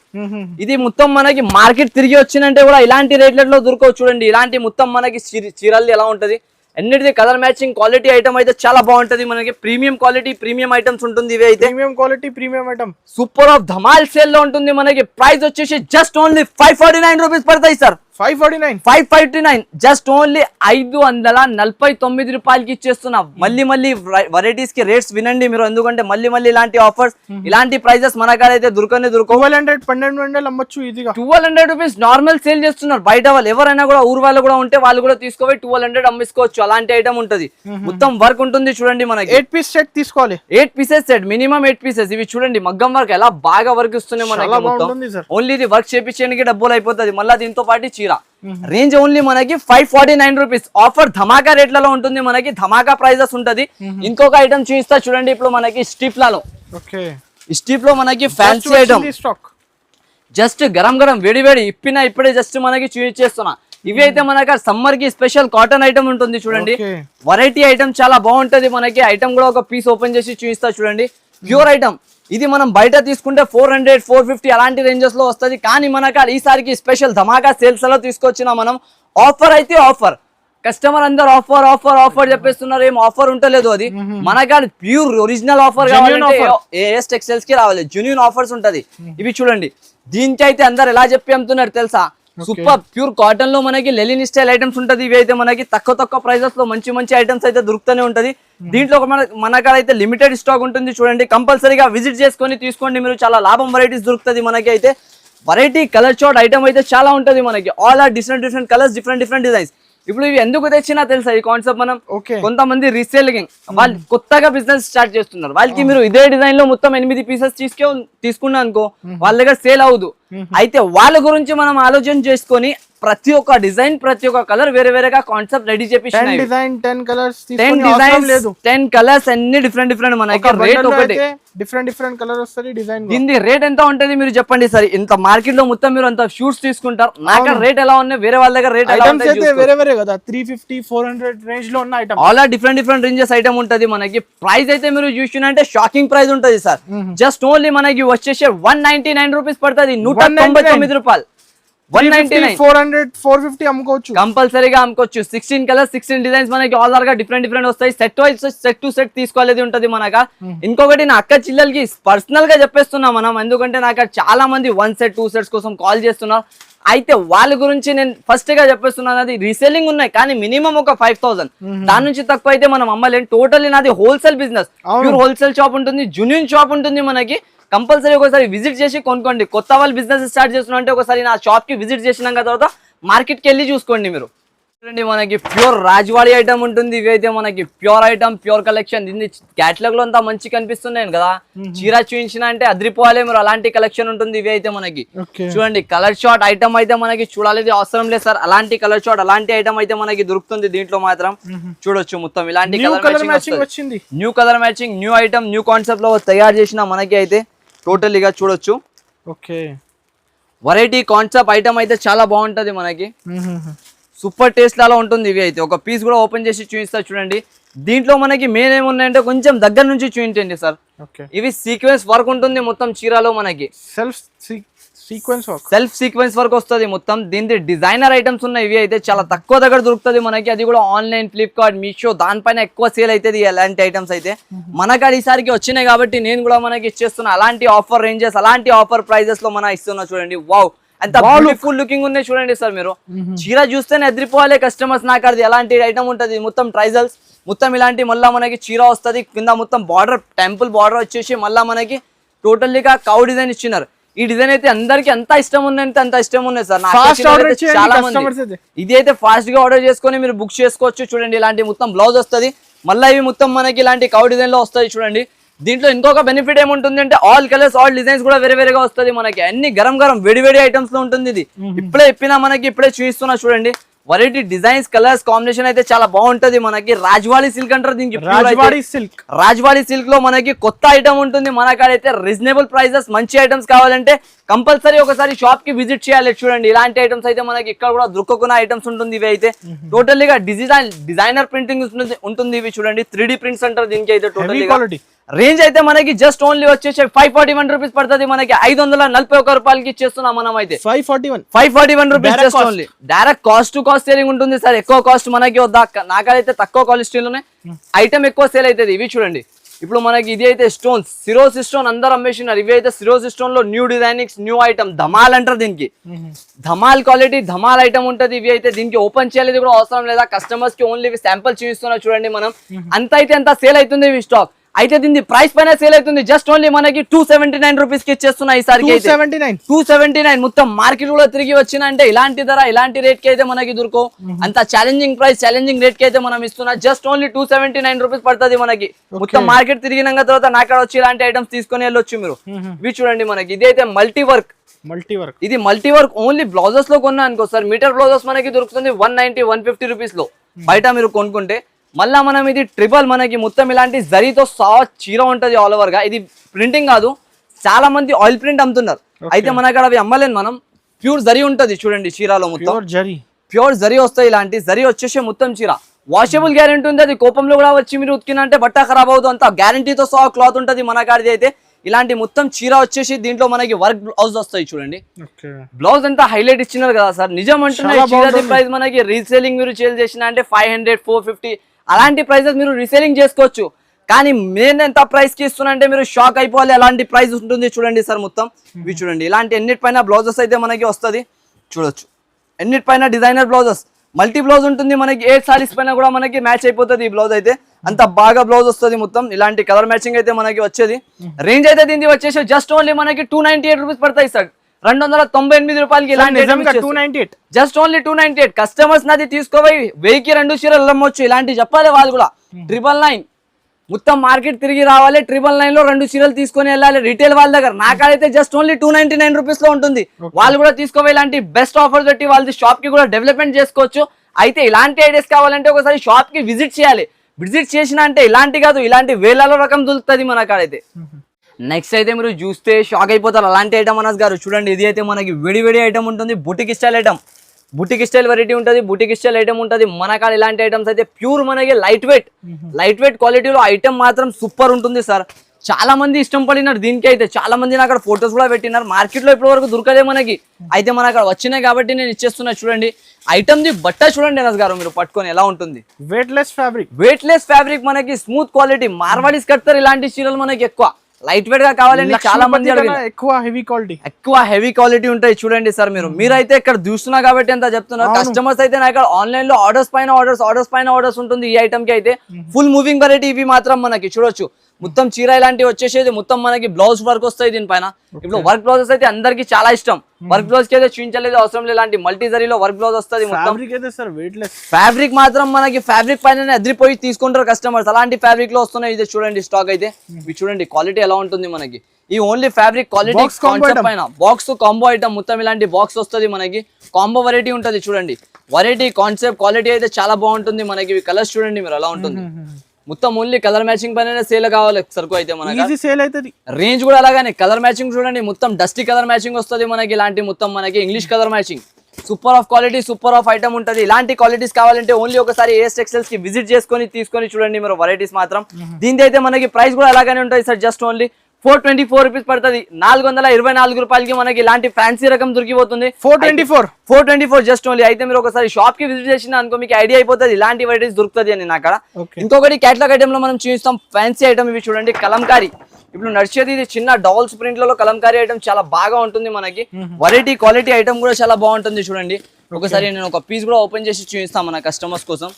ఇది మొత్తం మనకి మార్కెట్ తిరిగి వచ్చినంటే కూడా ఇలాంటి రేట్లలో దొరకవు చూడండి. ఇలాంటి మొత్తం మనకి చీరలు ఎలా ఉంటది, అన్నిటిది కలర్ మ్యాచింగ్ క్వాలిటీ ఐటమ్ అయితే చాలా బాగుంటది మనకి. ప్రీమియం క్వాలిటీ, ప్రీమియం ఐటమ్స్ ఉంటుంది. ఇవి అయితే premium quality, premium item super of Dhamaal sale లో ఉంటుంది మనకి. ప్రైస్ వచ్చేసి జస్ట్ ఓన్లీ 549 రూపీస్ పడతాయి సార్. 549 జస్ట్ ఓన్లీ 549 రూపాయలకి ఇచ్చేస్తున్నా. మళ్ళీ వెరైటీస్ కి రేట్స్ వినండి మీరు, ఎందుకంటే మళ్ళీ ఇలాంటి ఆఫర్స్, ఇలాంటి ప్రైజెస్ మన కాడ అయితే దొరకనే దొరకవు. 1200 అమ్మొచ్చు ఈజీగా. 1200 రూపీస్ నార్మల్ సేల్ చేస్తున్నారు బయట వాళ్ళు. ఎవరైనా కూడా ఊరు వాళ్ళు కూడా ఉంటే వాళ్ళు కూడా తీసుకోవాలి, 1200 అమ్మేసుకోవచ్చు. అలాంటి ఐటమ్ ఉంటది. మొత్తం వర్క్ ఉంటుంది చూడండి మనకి. 8 పీస్ సెట్ తీసుకోవాలి, 8 పీసెస్ సెట్, మినిమం 8 పీసెస్. ఇవి చూడండి మగ్గం వర్క్ ఎలా బాగా వర్క్ ఇస్తున్నాయి మనకి. ఓన్లీ ఇది వర్క్ చేపించడానికి డబ్బులు అయిపోతుంది. మళ్ళీ దీంతో పాటు చీర. రేంజ్ ఓన్లీ మనకి 549 రూపీస్. ఆఫర్ ధమాకా రేట్లలో ఉంటుంది మనకి. ధమాకా ప్రైజెస్ ఉంటది. ఇంకొక ఐటమ్ చూపిస్తా చూడండి. ఇప్పుడు మనకి స్ట్రిప్లలో ఓకే స్టీప్ లో మనకి fancy item stock just garam garam వేడి వేడి ఇప్పుడే జస్ట్ మనకి చూపించేస్తున్నా. ఇవి అయితే మనకి సమ్మర్ కి స్పెషల్ కాటన్ ఐటమ్ ఉంటుంది చూడండి. వెరైటీ ఐటమ్ చాలా బాగుంటది మనకి. ఐటమ్ కూడా ఒక పీస్ ఓపెన్ చేసి చూపిస్తా చూడండి. ప్యూర్ ఐటమ్ ఇది మనం బయట తీసుకుంటే 400 450 అలాంటి రేంజెస్ లో వస్తుంది. కానీ మనకి ఈసారికి స్పెషల్ ధమాకా సేల్స్ లో తీసుకొచ్చిన మనం ఆఫర్ అయితే ఆఫర్. కస్టమర్ అందరు ఆఫర్ ఆఫర్ ఆఫర్ చెప్పేస్తున్నారు, ఏం ఆఫర్ ఉంటలేదు. అది మనకి ప్యూర్ ఒరిజినల్ ఆఫర్ కావాలంటే ఏఎస్ టెక్స్టైల్స్ కి రావాలి. జెన్యూన్ ఆఫర్స్ ఉంటది. ఇవి చూడండి, దీనికి అయితే అందరు ఎలా చెప్పి అమ్ముతున్నారు తెలుసా? సూపర్ ప్యూర్ కాటన్ లో మనకి లెలిన్ స్టైల్ ఐటమ్స్ ఉంటది. ఇవి అయితే మనకి తక్కువ ప్రైజెస్ లో మంచి మంచి ఐటమ్స్ అయితే దొరుకుతూనే ఉంటది. దీంట్లో మనకైతే లిమిటెడ్ స్టాక్ ఉంటుంది చూడండి. కంపల్సరీగా విజిట్ చేసుకొని తీసుకోండి మీరు. చాలా లాభం వెరైటీస్ దొరుకుతుంది మనకి. అయితే వెరైటీ కలర్ చార్ట్ ఐటమ్ అయితే చాలా ఉంటది మనకి. All are different colours, different designs. ఇప్పుడు ఇవి ఎందుకు తెచ్చినా తెలుసా ఈ కాన్సెప్ట్? మనం కొంతమంది రీసేలింగ్ వాళ్ళు కొత్తగా బిజినెస్ స్టార్ట్ చేస్తున్నారు. వాళ్ళకి మీరు ఇదే డిజైన్ లో మొత్తం 8 పీసెస్ తీసుకున్నా అనుకో, వాళ్ళ దగ్గర సేల్ అవ్వదు. అయితే వాళ్ళ గురించి మనం ఆలోచన చేసుకొని ప్రతి ఒక్క డిజైన్, ప్రతి ఒక్క కలర్ వేరేగా కాన్సెప్ట్ రెడీ చేసి 10 కలర్స్ అన్ని డిఫరెంట్ మనకి. రేట్ ఒకటి డిఫరెంట్ కలర్ వస్తుంది డిజైన్. దీని రేట్ ఎంత ఉంటది మీరు చెప్పండి సార్? ఇంత మార్కెట్ లో మొత్తం మీరు అంత షూట్స్ తీసుకుంటారు. నాకు రేట్ ఎలా ఉన్నాయి, వేరే వాళ్ళ దగ్గర రేట్ ఎలా ఉంటాయి వేరే కదా. 350 400 రేంజ్ లో ఉన్న item. All are different ranges item ఉంటది మనకి. ప్రైస్ అయితే మీరు చూసినంటే షాకింగ్ ప్రైస్ ఉంటది సార్. జస్ట్ ఓన్లీ మనకి వచ్చేసి 199 రూపీస్ పడుతుంది. 199 రూపాయలు. 199 400 450 అమ్ముకోవచ్చు, కంపల్సరీగా అమ్ముకోవచ్చు. 16 కలర్స్ 16 డిజైన్స్ మనకి ఆల్ ఆర్ గా డిఫరెంట్ వస్తాయి. సెట్ టు సెట్ తీసుకోలేదు ఉంటది మనక. ఇంకొకటి నా అక్క చిల్లలకి పర్సనల్ గా చెప్పేస్తున్నా మనం, ఎందుకంటే నాకు చాలా మంది 1 సెట్ 2 సెట్స్ కోసం కాల్ చేస్తున్నారు. అయితే వాళ్ళ గురించి నేను ఫస్ట్ గా చెప్పేస్తున్నాను, అది రీసేలింగ్ ఉన్నాయి కానీ మినిమం ఒక 5000, దాని నుంచి తక్కువ అయితే మనం అమ్మలేం. టోటల్లీ నాది wholesale business, pure wholesale shop ఉంటుంది, జెన్యూన్ షాప్ ఉంటుంది మనకి. కంపల్సరీ ఒకసారి విజిట్ చేసి కొనుక్కోండి. కొత్త వాళ్ళు బిజినెస్ స్టార్ట్ చేస్తున్నా అంటే ఒకసారి నా షాప్ కి విజిట్ చేసినాక తర్వాత మార్కెట్ కి వెళ్ళి చూసుకోండి మీరు. చూడండి మనకి ప్యూర్ రాజవాడి ఐటమ్ ఉంటుంది. ఇవి అయితే మనకి ప్యూర్ ఐటమ్, ప్యూర్ కలెక్షన్. దీన్ని క్యాటలాగ్ లో అంతా మంచి కనిపిస్తున్నాయి కదా. చీర చూపించిన అంటే అదిరిపోవాలి మీరు, అలాంటి కలెక్షన్ ఉంటుంది. ఇవి అయితే మనకి చూడండి కలర్ షార్ట్ ఐటమ్ అయితే మనకి చూడాలి అవసరం లేదు సార్. అలాంటి కలర్ షార్ట్ అలాంటి ఐటమ్ అయితే మనకి దొరుకుతుంది దీంట్లో మాత్రం. చూడొచ్చు మొత్తం ఇలాంటి కలర్ మ్యాచింగ్ వచ్చింది. New colour matching, new item, new concept లో తయారు చేసిన మనకి అయితే టోటల్లీగా చూడొచ్చు. ఓకే, వెరైటీ కాన్సెప్ట్ ఐటమ్ అయితే చాలా బాగుంటది మనకి. సూపర్ టేస్ట్ లాగా ఉంటుంది. ఇవి అయితే ఒక పీస్ కూడా ఓపెన్ చేసి చూపిస్తా చూడండి. దీంట్లో మనకి మెయిన్ ఏమున్నాయంటే కొంచెం దగ్గర నుంచి చూపించండి సార్. ఇవి సీక్వెన్స్ వర్క్ ఉంటుంది మొత్తం చీరలో మనకి. సెల్ఫ్ సీక్వెన్స్ వర్క్ వస్తుంది మొత్తం. దీని డిజైనర్ ఐటమ్స్ ఉన్నాయి. ఇవి అయితే చాలా తక్కువ దగ్గర దొరుకుతుంది మనకి. అది కూడా ఆన్లైన్, ఫ్లిప్కార్ట్, మీషో దానిపైన ఎక్కువ సేల్ అవుతుంది అలాంటి ఐటమ్స్ అయితే. మనకి ఈసారికి వచ్చినాయి కాబట్టి నేను కూడా మనకి ఇచ్చేస్తున్నా. అలాంటి ఆఫర్ రేంజెస్, అలాంటి ఆఫర్ ప్రైజెస్ లో మనం ఇస్తున్నా చూడండి. వావ్, అంత బ్యూటిఫుల్ లుకింగ్ ఉన్నాయి చూడండి సార్. మీరు చీర చూస్తేనే ఎదిరిపోవాలి కస్టమర్స్. నాకు అది ఎలాంటి ఐటమ్ ఉంటుంది మొత్తం ట్రైజల్స్ మొత్తం ఇలాంటి. మళ్ళీ మనకి చీర వస్తుంది కింద మొత్తం బార్డర్, టెంపుల్ బార్డర్ వచ్చేసి మళ్ళీ మనకి టోటల్లీగా కౌ డిజైన్ ఇచ్చినారు. ఈ డిజైన్ అయితే అందరికి ఎంత ఇష్టం ఉందంటే అంత ఇష్టం ఉన్నాయి సార్. చాలా మంది ఇది అయితే ఫాస్ట్ గా ఆర్డర్ చేసుకొని మీరు బుక్ చేసుకోవచ్చు. చూడండి ఇలాంటి మొత్తం బ్లౌజ్ వస్తుంది. మళ్ళీ ఇవి మొత్తం మనకి ఇలాంటి కౌ డిజైన్ లో వస్తాయి చూడండి. దీంట్లో ఇంకొక బెనిఫిట్ ఏముంటుంది అంటే ఆల్ కలర్స్, ఆల్ డిజైన్స్ కూడా వేరేగా వస్తుంది మనకి. అన్ని గరం వేడి ఐటమ్స్ లో ఉంటుంది. ఇది ఇప్పుడే ఇప్పినా మనకి, ఇప్పుడే చూపిస్తున్నా చూడండి. వెరైటీ డిజైన్స్, కలర్స్ కాంబినేషన్ అయితే చాలా బాగుంటది మనకి. రాజవాడి సిల్క్ అంటారు దీనికి. రాజవాడి సిల్క్ లో మనకి కొత్త ఐటమ్ ఉంటుంది. మనకైతే రీజనబుల్ ప్రైసెస్, మంచి ఐటమ్స్ కావాలంటే కంపల్సరీ ఒకసారి షాప్ కి విజిట్ చేయాలి. చూడండి ఇలాంటి ఐటమ్స్ అయితే మనకి ఇక్కడ కూడా దొరకకున్న ఐటమ్స్ ఉంటుంది. ఇవి అయితే టోటల్లీగా డిజైనర్ ప్రింటింగ్ ఉంటుంది. ఇవి చూడండి 3D ప్రింట్స్ అంటారు దీనికి అయితే. టోటల్లీగా రేంజ్ అయితే మనకి జస్ట్ ఓన్లీ వచ్చేసి 541 రూపీస్ పడుతుంది మనకి. 541 రూపాయలకి ఇచ్చేస్తున్నాం మనం అయితే. 541 rupees just only. Direct cost to cost selling ఉంటుంది సార్. ఎక్కువ కాస్ట్ మనకి వద్దా, నాకైతే తక్కువ క్వాలిటీలోనే ఐటమ్ ఎక్కువ సేల్ అవుతుంది. ఇవి చూడండి ఇప్పుడు మనకి ఇది అయితే స్టోన్స్, సిరోజ్ స్టోన్ అందరు అమ్మేసినారు. ఇవి అయితే సిరోజ్ స్టోన్ లో new designings, new item, Dhamaal అంటారు దీనికి. ధమాల్ క్వాలిటీ, ధమాల్ ఐటమ్ ఉంటుంది. ఇవి అయితే దీనికి ఓపెన్ చేయలేదు కూడా అవసరం లేదా. కస్టమర్స్ కి ఓన్లీ శాంపుల్ చూపిస్తున్నారు చూడండి మనం. అంత అయితే అంత సేల్ అవుతుంది ఇవి స్టాక్. అయితే దీని ప్రైస్ పైన సేల్ అవుతుంది. జస్ట్ ఓన్లీ మనకి 279 రూపీస్ కి ఇచ్చేస్తున్నా ఈసారికి. 279 మొత్తం మార్కెట్ కూడా తిరిగి వచ్చిన అంటే ఇలాంటి ధర, ఇలాంటి రేట్ కి అయితే మనకి దొరకవు. అంత ఛాలెంజింగ్ ప్రైస్, ఛాలెంజింగ్ రేట్ కి అయితే మనం ఇస్తున్నా. జస్ట్ ఓన్లీ 279 రూపీస్ పడుతుంది మనకి. మొత్తం మార్కెట్ తిరిగినాక తర్వాత నాక్కడ వచ్చి ఇలాంటి ఐటమ్స్ తీసుకొని వెళ్ళొచ్చు మీరు. ఇవి చూడండి మనకి ఇది అయితే మల్టీ వర్క్. ఇది మల్టీ వర్క్ ఓన్లీ బ్లౌజెస్ లో కొన్నా అనుకో సార్. మీటర్ బ్లౌజెస్ మనకి దొరుకుతుంది 190 150 రూపీస్ లో. బయట మీరు కొనుక్కుంటే మళ్ళా మనం ఇది ట్రిపుల్ మనకి మొత్తం ఇలాంటి జరీతో చీర ఉంటది ఆల్ ఓవర్ గా. ఇది ప్రింటింగ్ కాదు, చాలా మంది ఆయిల్ ప్రింట్ అమ్ముతున్నారు, అయితే మన అక్కడ అవి అమ్మలేను మనం. ప్యూర్ జరీ ఉంటది చూడండి చీరలో, మొత్తం ప్యూర్ జరీ వస్తాయి. ఇలాంటి జరీ వచ్చేసి మొత్తం చీర వాషబుల్ గ్యారెంటీ ఉంది. అది కోపంలో కూడా వచ్చి మీరు ఉతికినంటే బట్ట ఖరాబ్ అవుతుంది, అంత గ్యారంటీతో సహా క్లాత్ ఉంటది మన కాడిది. అయితే ఇలాంటి మొత్తం చీర వచ్చేసి దీంట్లో మనకి వర్క్ బ్లౌజ్ వస్తాయి చూడండి. బ్లౌజ్ అంతా హైలైట్ ఇచ్చినారు కదా సార్, నిజం అంటున్నాయి. చీర ప్రైస్ మనకి రీసేలింగ్ మీరు సేల్ చేసిన అంటే 500, 450 అలాంటి ప్రైసెస్ మీరు రీసేలింగ్ చేసుకోవచ్చు. కానీ నేను ఎంత ప్రైస్ కి ఇస్తున్నా అంటే మీరు షాక్ అయిపోవాలి, అలాంటి ప్రైస్ ఉంటుంది చూడండి సార్. మొత్తం ఇవి చూడండి, ఇలాంటి ఎన్నిటిపైన బ్లౌజెస్ అయితే మనకి వస్తుంది చూడొచ్చు. ఎన్నిటిపైన డిజైనర్ బ్లౌజెస్, మల్టీ బ్లౌజ్ ఉంటుంది మనకి. 8 సారీస్ పైన కూడా మనకి మ్యాచ్ అయిపోతుంది ఈ బ్లౌజ్ అయితే, అంత బాగా బ్లౌజ్ వస్తుంది మొత్తం. ఇలాంటి కలర్ మ్యాచింగ్ అయితే మనకి వచ్చేది. రేంజ్ అయితే దీనికి వచ్చేసి జస్ట్ ఓన్లీ మనకి 298 రూపీస్ పడతాయి సార్, 298 రూపాయలకి ఇలాంటి జస్ట్ ఓన్లీ 298. కస్టమర్స్ నాది తీసుకోపోయి 1000కి 2 చీరలు అమ్మొచ్చు, ఇలాంటి చెప్పాలి వాళ్ళు కూడా. 999 మొత్తం మార్కెట్ తిరిగి రావాలి, 999 లో 2 చీరలు తీసుకొని వెళ్ళాలి రీటైల్ వాళ్ళ దగ్గర. నాకైతే జస్ట్ ఓన్లీ 299 రూపీస్ లో ఉంటుంది. వాళ్ళు కూడా తీసుకోవాలి, ఇలాంటి బెస్ట్ ఆఫర్ పెట్టి వాళ్ళ షాప్ కి కూడా డెవలప్మెంట్ చేసుకోవచ్చు. అయితే ఇలాంటి ఐడియాస్ కావాలంటే ఒకసారి షాప్ కి విజిట్ చేయాలి. విజిట్ చేసిన అంటే ఇలాంటి కాదు, ఇలాంటి వేలలో రకం దొరుకుతుంది మన కాడైతే. నెక్స్ట్ అయితే మీరు చూస్తే షాక్ అయిపోతారు, అలాంటి ఐటమ్ అనస్ గారు చూడండి. ఇది అయితే మనకి వేడి ఐటమ్ ఉంటుంది, boutique style item. Boutique style variety ఉంటుంది, బుటిక్ స్టైల్ ఐటమ్ ఉంటుంది మన కాడ. ఇలాంటి ఐటమ్స్ అయితే ప్యూర్ మనకి లైట్ వెయిట్ క్వాలిటీలో ఐటమ్ మాత్రం సూపర్ ఉంటుంది సార్. చాలా మంది ఇష్టం పడినారు దీనికి. అయితే చాలా మంది నాకు అక్కడ ఫొటోస్ కూడా పెట్టినారు. మార్కెట్ లో ఇప్పటి వరకు దొరకలే మనకి, అయితే మన అక్కడ వచ్చినాయి కాబట్టి నేను ఇచ్చేస్తున్నా. చూడండి ఐటమ్ ది బట్ట చూడండి అనస్ గారు, మీరు పట్టుకొని ఎలా ఉంటుంది. వెయిట్ లెస్ ఫ్యాబ్రిక్ మనకి, స్మూత్ క్వాలిటీ. మార్వాడీస్ కడతారు ఇలాంటి చీరలు మనకి ఎక్కువ. లైట్ వెయిట్ గా కావాలండి, చాలా మంది ఎక్కువ హెవీ క్వాలిటీ ఉంటాయి చూడండి సార్. మీరైతే ఇక్కడ చూస్తున్నా కాబట్టి ఎంత చెప్తున్నారు. కస్టమర్స్ అయితే నాకు ఆన్లైన్ లో ఆర్డర్స్ పైన ఆర్డర్స్ ఉంటుంది ఈ ఐటమ్ కి. అయితే ఫుల్ మూవింగ్ వెరైటీ ఇవి మాత్రం మనకి చూడొచ్చు. మొత్తం చీర ఇలాంటివి వచ్చేసేది మొత్తం మనకి బ్లౌజ్ వర్క్ వస్తాయి దీనిపైన. ఇప్పుడు వర్క్ బ్లౌజెస్ అయితే అందరికి చాలా ఇష్టం. వర్క్ బ్లౌజ్ కి అయితే చూపించలేదు అవసరం లేదు, ఇలాంటి మల్టీ జరీలో వర్క్ బ్లౌజ్ వస్తుంది. ఫ్యాబ్రిక్ మాత్రం మనకి ఫ్యాబ్రిక్ పైన అదిరిపోయి తీసుకుంటారు కస్టమర్స్, అలాంటి ఫ్యాబ్రిక్ లో వస్తున్నాయి. ఇది చూడండి స్టాక్ అయితే, ఇవి చూడండి క్వాలిటీ ఎలా ఉంటుంది మనకి. ఈ ఓన్లీ ఫ్యాబ్రిక్ క్వాలిటీ కాన్సెప్ట్ పైన బాక్స్ కాంబో ఐటమ్ మొత్తం ఇలాంటి బాక్స్ వస్తుంది మనకి. కాంబో వెరైటీ ఉంటుంది చూడండి. వెరైటీ కాన్సెప్ట్ క్వాలిటీ అయితే చాలా బాగుంటుంది మనకి. ఇవి కలర్స్ చూడండి మీరు ఎలా ఉంటుంది. మొత్తం ఓన్లీ కలర్ మ్యాచింగ్ పైన సేల్ కావాలి సరుకు అయితే మనకి. రేంజ్ కూడా అలాగానే కలర్ మ్యాచింగ్ చూడండి, మొత్తం డస్టీ కలర్ మ్యాచింగ్ వస్తుంది మనకి. ఇలాంటి మొత్తం మనకి English colour matching, super of quality, super of item ఉంటుంది. ఇలాంటి క్వాలిటీస్ కావాలంటే ఓన్లీ ఒకసారి ఏఎస్ టెక్స్టైల్స్ కి విజిట్ చేసుకొని తీసుకొని చూడండి మీరు వెరైటీస్ మాత్రం. దీని అయితే మనకి ప్రైస్ కూడా అలాగానే ఉంటుంది సార్, జస్ట్ ఓన్లీ 424 రూపీస్ పడుతుంది. 424 రూపాయలకి మనకి ఇలాంటి ఫ్యాన్సీ రకం దొరికిపోతుంది. 424 జస్ట్ ఓన్లీ. అయితే మీరు ఒకసారి షాప్ కి విజిట్ చేసిన అనుకో మీకు ఐడియా అయిపోతుంది ఇలాంటి వెరైటీస్ దొరుకుతుంది అని నాకు. ఇంకొకటి క్యాటలాగ్ ఐటమ్ లో మనం చూస్తాం ఫ్యాన్సీ ఐటమ్. ఇవి చూడండి కలంకారీ, ఇప్పుడు నడిచేది ఇది చిన్న డాల్స్ ప్రింట్ లలో కలంకారీ ఐటమ్ చాలా బాగా ఉంటుంది మనకి. వెరైటీ క్వాలిటీ ఐటమ్ కూడా చాలా బాగుంటుంది చూడండి. ఒకసారి నేను ఒక పీస్ కూడా ఓపెన్ చేసి చూపిస్తాను మన కస్టమర్స్ కోసం.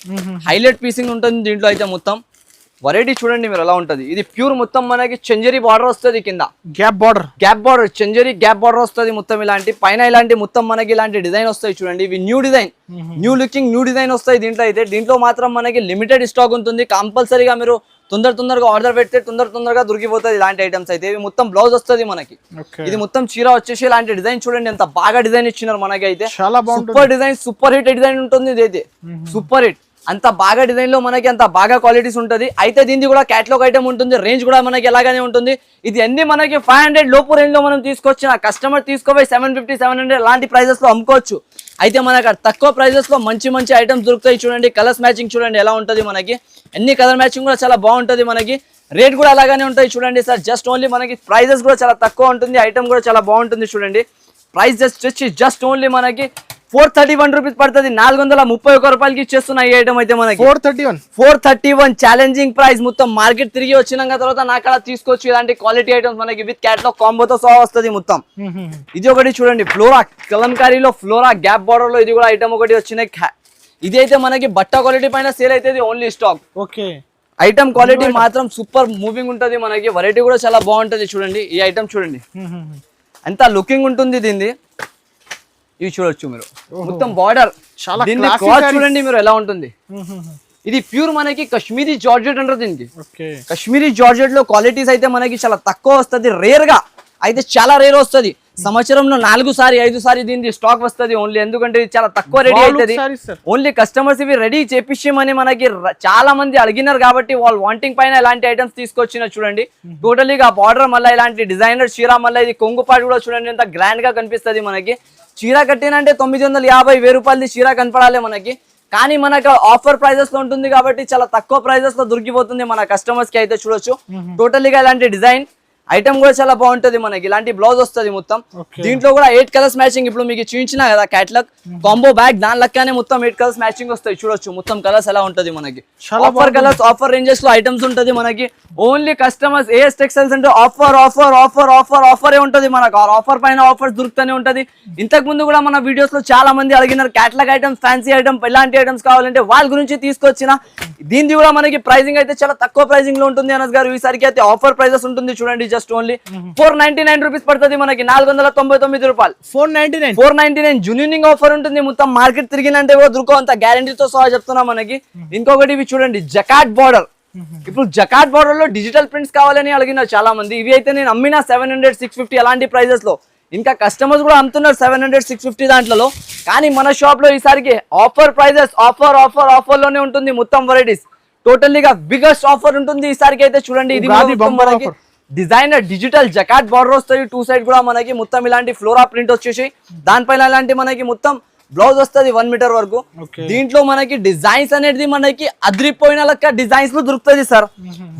హైలైట్ పీసింగ్ ఉంటుంది దీంట్లో అయితే మొత్తం. వెరైటీ చూడండి మీరు ఎలా ఉంటది. ఇది ప్యూర్ మొత్తం మనకి చంజరీ బార్డర్ వస్తుంది, కింద గ్యాప్ బార్డర్ చంజరీ గ్యాప్ బార్డర్ వస్తుంది మొత్తం. ఇలాంటి పైన ఇలాంటి మొత్తం మనకి ఇలాంటి డిజైన్ వస్తాయి చూడండి. ఇవి new design, new looking new design వస్తాయి దీంట్లో అయితే. దీంట్లో మాత్రం మనకి లిమిటెడ్ స్టాక్ ఉంటుంది. కంపల్సరీగా మీరు తొందరగా ఆర్డర్ పెడితే తొందరగా దొరికిపోతుంది ఇలాంటి ఐటమ్స్ అయితే. ఇవి మొత్తం బ్లౌజ్ వస్తుంది మనకి. ఇది మొత్తం చీర వచ్చేసి ఇలాంటి డిజైన్ చూడండి ఎంత బాగా డిజైన్ ఇచ్చినారు మనకి అయితే. Super design, super hit design ఉంటుంది ఇది అయితే, సూపర్ హిట్. అంత బాగా డిజైన్ లో మనకి అంత బాగా క్వాలిటీస్ ఉంటుంది. అయితే దీనికి కూడా క్యాటలాగ్ ఐటమ్ ఉంటుంది. రేంజ్ కూడా మనకి ఎలాగానే ఉంటుంది. ఇది అన్ని మనకి 500 లోపు రేంజ్ లో మనం తీసుకొచ్చిన కస్టమర్ తీసుకోపోయి 750, 700 అలాంటి ప్రైజెస్ లో అమ్ముకోవచ్చు. అయితే మనకి తక్కువ ప్రైజెస్ లో మంచి ఐటమ్స్ దొరుకుతాయి చూడండి. కలర్స్ మ్యాచింగ్ చూడండి ఎలా ఉంటుంది మనకి. అన్ని కలర్ మ్యాచింగ్ కూడా చాలా బాగుంటుంది మనకి. రేట్ కూడా అలాగానే ఉంటాయి చూడండి సార్. జస్ట్ ఓన్లీ మనకి ప్రైజెస్ కూడా చాలా తక్కువ ఉంటుంది. ఐటమ్ కూడా చాలా బాగుంటుంది చూడండి. ప్రైస్ జస్ట్ ఓన్లీ మనకి 431 రూపీస్ పడుతుంది. 431 రూపాయలకి ఇచ్చేస్తున్నా ఈ ఐటమ్ అయితే మనకి. 431 ఛాలెంజింగ్ ప్రైస్. మొత్తం మార్కెట్ తిరిగి వచ్చినాక తర్వాత నాకు అలా తీసుకోవచ్చు ఇలాంటి క్వాలిటీ ఐటమ్స్ మనకి విత్ క్యాట్లాగ్ కాంబోతో సహా వస్తుంది మొత్తం. ఇది ఒకటి చూడండి ఫ్లోరా కలంకారీలో ఫ్లోరా గ్యాప్ బార్డర్ లో ఇది కూడా ఐటమ్ ఒకటి వచ్చినాయి. ఇది అయితే మనకి బట్ట క్వాలిటీ పైన సేల్ అయితే ఓన్లీ స్టాక్. ఐటమ్ క్వాలిటీ మాత్రం సూపర్ మూవింగ్ ఉంటుంది మనకి. వెరైటీ కూడా చాలా బాగుంటుంది చూడండి. ఈ ఐటమ్ చూడండి ఎంత లుకింగ్ ఉంటుంది దీన్ని. ఇవి చూడొచ్చు మీరు మొత్తం బార్డర్ దీన్ని క్లాత్ చూడండి మీరు ఎలా ఉంటుంది. ఇది ప్యూర్ మనకి కాశ్మీరీ జార్జెట్ అంటారు దీనికి. కాశ్మీరీ జార్జెట్ లో క్వాలిటీస్ అయితే మనకి చాలా తక్కువ వస్తుంది, రేర్ గా అయితే చాలా రేర్ వస్తుంది. సంవత్సరంలో 4 సారి 5 సారి దీనికి స్టాక్ వస్తుంది ఓన్లీ, ఎందుకంటే ఇది చాలా తక్కువ రెడీ అవుతుంది. ఓన్లీ కస్టమర్స్ ఇవి రెడీ చేపిస్తామని మనకి చాలా మంది అడిగినారు కాబట్టి వాళ్ళు వాంటింగ్ పైన ఇలాంటి ఐటమ్స్ తీసుకొచ్చిన చూడండి. టోటలీగా బార్డర్ మళ్ళీ ఇలాంటి డిజైనర్ చీర, మళ్ళీ ఇది కొంగుపాటు కూడా చూడండి ఎంత గ్రాండ్ గా కనిపిస్తుంది మనకి. చీర కట్టినంటే 950-1000 రూపాయలది చీర కనపడాలి మనకి, కానీ మనకు ఆఫర్ ప్రైజెస్ లో ఉంటుంది కాబట్టి చాలా తక్కువ ప్రైజెస్ లో దొరికిపోతుంది మన కస్టమర్స్ కి అయితే చూడొచ్చు. టోటలీగా ఇలాంటి డిజైన్ ఐటమ్ కూడా చాలా బాగుంటది మనకి. ఇలాంటి బ్లౌజ్ వస్తుంది మొత్తం, దీంట్లో కూడా 8 కలర్స్ మ్యాచింగ్. ఇప్పుడు మీకు చూపించిన కదా క్యాటలాగ్ కాంబో బ్యాగ్, దాని లెక్కనే మొత్తం 8 కలర్స్ మ్యాచింగ్ వస్తాయి. చూడొచ్చు మొత్తం కలర్స్ ఎలా ఉంటది మనకి. ఆఫర్ కలర్స్, ఆఫర్ రేంజెస్ లో ఐటమ్స్ ఉంటది మనకి. ఓన్లీ కస్టమర్స్ ఏఎస్ టెక్స్టైల్స్ అంటే ఆఫర్ ఆఫర్ ఆఫర్ ఆఫర్ ఆఫరే ఉంటది మనకు. ఆఫర్ పైన ఆఫర్స్ దొరుకుతూనే ఉంటది. ఇంతకు ముందు కూడా మన వీడియోస్ లో చాలా మంది అడిగినారు క్యాటలాగ్ ఐటమ్స్, ఫ్యాన్సీ ఐటమ్, ఎలాంటి ఐటమ్స్ కావాలంటే వాళ్ళ గురించి తీసుకొచ్చిన. దీనిది కూడా మనకి ప్రైసింగ్ అయితే చాలా తక్కువ ప్రైసింగ్ లో ఉంటుంది అనస్ గారు. ఈసారికి అయితే ఆఫర్ ప్రైజెస్ ఉంటుంది చూడండి. జస్ట్ ఓన్లీ 499 రూపీస్ పడుతుంది మనకి, 499 రూపాయలు. 499 జునియరింగ్ ఆఫర్ ఉంటుంది. మొత్తం మార్కెట్ తిరిగినంటే కూడా దొరకవు అంత గ్యారంటీతో సహా చెప్తున్నా మనకి. ఇంకొకటి ఇవి చూడండి జకాట్ బార్డర్. ఇప్పుడు జకాట్ బార్డర్ లో డిజిటల్ ప్రింట్స్ కావాలని అడిగినారు చాలా మంది. ఇవి అయితే నేను అమ్మిన 700-650 అలాంటి ప్రైజెస్ లో. ఇంకా కస్టమర్స్ కూడా అమ్ముతున్నారు 700-650 దాంట్లో. కానీ మన షాప్ లో ఈసారికి offer prices, offer offer offer లోనే ఉంటుంది మొత్తం వెరైటీస్. టోటల్లీగా బిగ్గెస్ట్ ఆఫర్ ఉంటుంది ఈసారికి అయితే చూడండి. ఇది మనకి డిజైనర్ డిజిటల్ జకాట్ బార్డర్ వస్తుంది. 2 సైడ్ కూడా మనకి మొత్తం ఇలాంటి ఫ్లోరా ప్రింట్ వచ్చేసి, దానిపైన ఇలాంటి మనకి మొత్తం బ్లౌజ్ వస్తుంది 1 మీటర్ వరకు. దీంట్లో మనకి డిజైన్స్ అనేది మనకి అదిరిపోయిన లెక్క డిజైన్స్ లో దొరుకుతుంది సార్.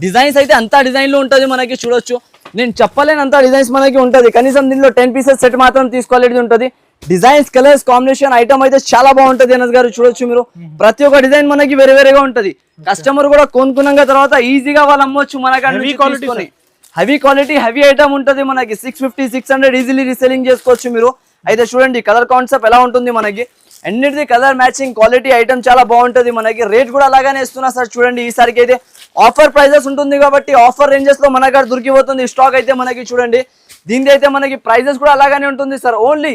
డిజైన్స్ అయితే అంతా డిజైన్ లో ఉంటది మనకి. చూడొచ్చు, నేను చెప్పలేనంత డిజైన్స్ మనకి ఉంటది. కనీసం దీనిలో 10 పీసెస్ సెట్ మాత్రం తీసుకోలేదు ఉంటది. డిజైన్స్, కలర్స్ కాంబినేషన్ ఐటమ్ అయితే చాలా బాగుంటది అనస్ గారు. చూడొచ్చు మీరు, ప్రతి ఒక్క డిజైన్ మనకి వేరే వేరేగా ఉంటది. కస్టమర్ కూడా కొనుక్కున్నాక తర్వాత ఈజీగా వాళ్ళు అమ్మొచ్చు మనకి. హెవీ క్వాలిటీ హెవీ ఐటమ్ ఉంటది మనకి. 650-600 ఈజీలీ రీసెలింగ్ చేసుకోవచ్చు మీరు. అయితే చూడండి కలర్ కాన్సెప్ట్ ఎలా ఉంటుంది మనకి. అన్నిటిది కలర్ మ్యాచింగ్ క్వాలిటీ ఐటమ్ చాలా బాగుంటది మనకి. రేట్ కూడా అలాగానే ఇస్తున్నా సార్. చూడండి ఈసారికి అయితే ఆఫర్ ప్రైజెస్ ఉంటుంది కాబట్టి ఆఫర్ రేంజెస్ లో మన దగ్గర దొరికిపోతుంది స్టాక్ అయితే మనకి. చూడండి దీని అయితే మనకి ప్రైజెస్ కూడా అలాగానే ఉంటుంది సార్. ఓన్లీ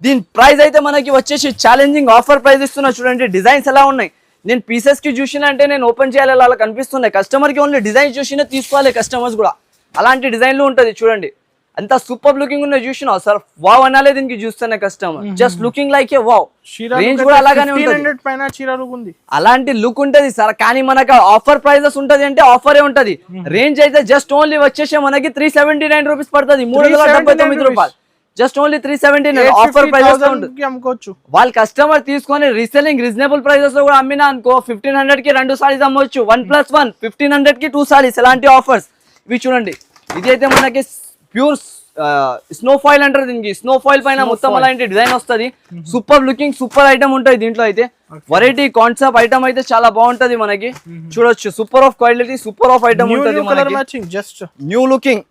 దీని ప్రైస్ అయితే మనకి వచ్చేసి ఛాలెంజింగ్ ఆఫర్ ప్రైస్ ఇస్తున్నా. చూడండి డిజైన్స్ ఎలా ఉన్నాయి. నేను పీసెస్ కి చూసిన అంటే నేను ఓపెన్ చేయాలి అలా కనిపిస్తున్నాయి. కస్టమర్ కి ఓన్లీ డిజైన్ చూసినా తీసుకోవాలి కస్టమర్స్ కూడా. అలాంటి డిజైన్ లో ఉంటది చూడండి. అంత సూపర్ లుకింగ్ ఉన్న చూసినా సార్, వావ్ అనాలే దీనికి చూస్తున్న కస్టమర్. జస్ట్ లుకింగ్ లైక్ ఏ వావ్. రేంజ్ కూడా అలాగానే ఉంటుంది. అలాంటి లుక్ ఉంటది సార్. కానీ మనకు ఆఫర్ ప్రైజెస్ ఉంటది అంటే ఆఫరే ఉంటది. రేంజ్ అయితే జస్ట్ ఓన్లీ వచ్చేసి మనకి 379 రూపీస్ పడుతుంది, 379 రూపాయలు. జస్ట్ ఓన్లీ 379 ఆఫర్ ప్రైజెస్ లో ఉంటుంది. వాళ్ళ కస్టమర్ తీసుకొని రీసెలింగ్ రీజనబుల్ ప్రైజెస్ లో కూడా అమ్మినా అనుకో 1500 కి 2 సారీస్ అమ్మవచ్చు. 1+1 1500 కి 2 సారీస్. ఎలాంటి ఆఫర్స్ ఇవి చూడండి. ఇది అయితే మనకి ప్యూర్ స్నో ఫాయిల్ అంటారు దీనికి. స్నో ఫాయిల్ పైన మొత్తం అలాంటి డిజైన్ వస్తుంది. సూపర్ లుకింగ్ సూపర్ ఐటమ్ ఉంటుంది దీంట్లో అయితే. వెరైటీ కాన్సెప్ట్ ఐటమ్ అయితే చాలా బాగుంటది మనకి. చూడొచ్చు super of quality, super of item ఉంటుంది మనకి. న్యూ లుకింగ్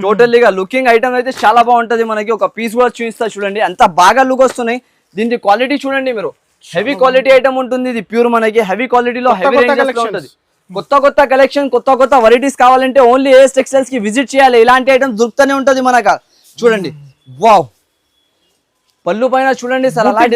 టోటల్లీగా లుకింగ్ ఐటమ్ అయితే చాలా బాగుంటది మనకి. ఒక పీస్ కూడా చూపిస్తా చూడండి, అంత బాగా లుక్ వస్తున్నాయి. దీని క్వాలిటీ చూడండి మీరు. హెవీ క్వాలిటీ ఐటమ్ ఉంటుంది ఇది ప్యూర్ మనకి. హెవీ క్వాలిటీలో హెవీ రేంజెస్ లో ఉంటుంది. కొత్త కొత్త కలెక్షన్, కొత్త కొత్త వెరైటీస్ కావాలంటే ఓన్లీ ఏఎస్ టెక్స్టైల్స్ కి విజిట్ చేయాలి. ఇలాంటి ఐటమ్స్ దొరుకుతూనే ఉంటది మనకు. చూడండి వావ్, పళ్ళు పైన చూడండి సార్ అలా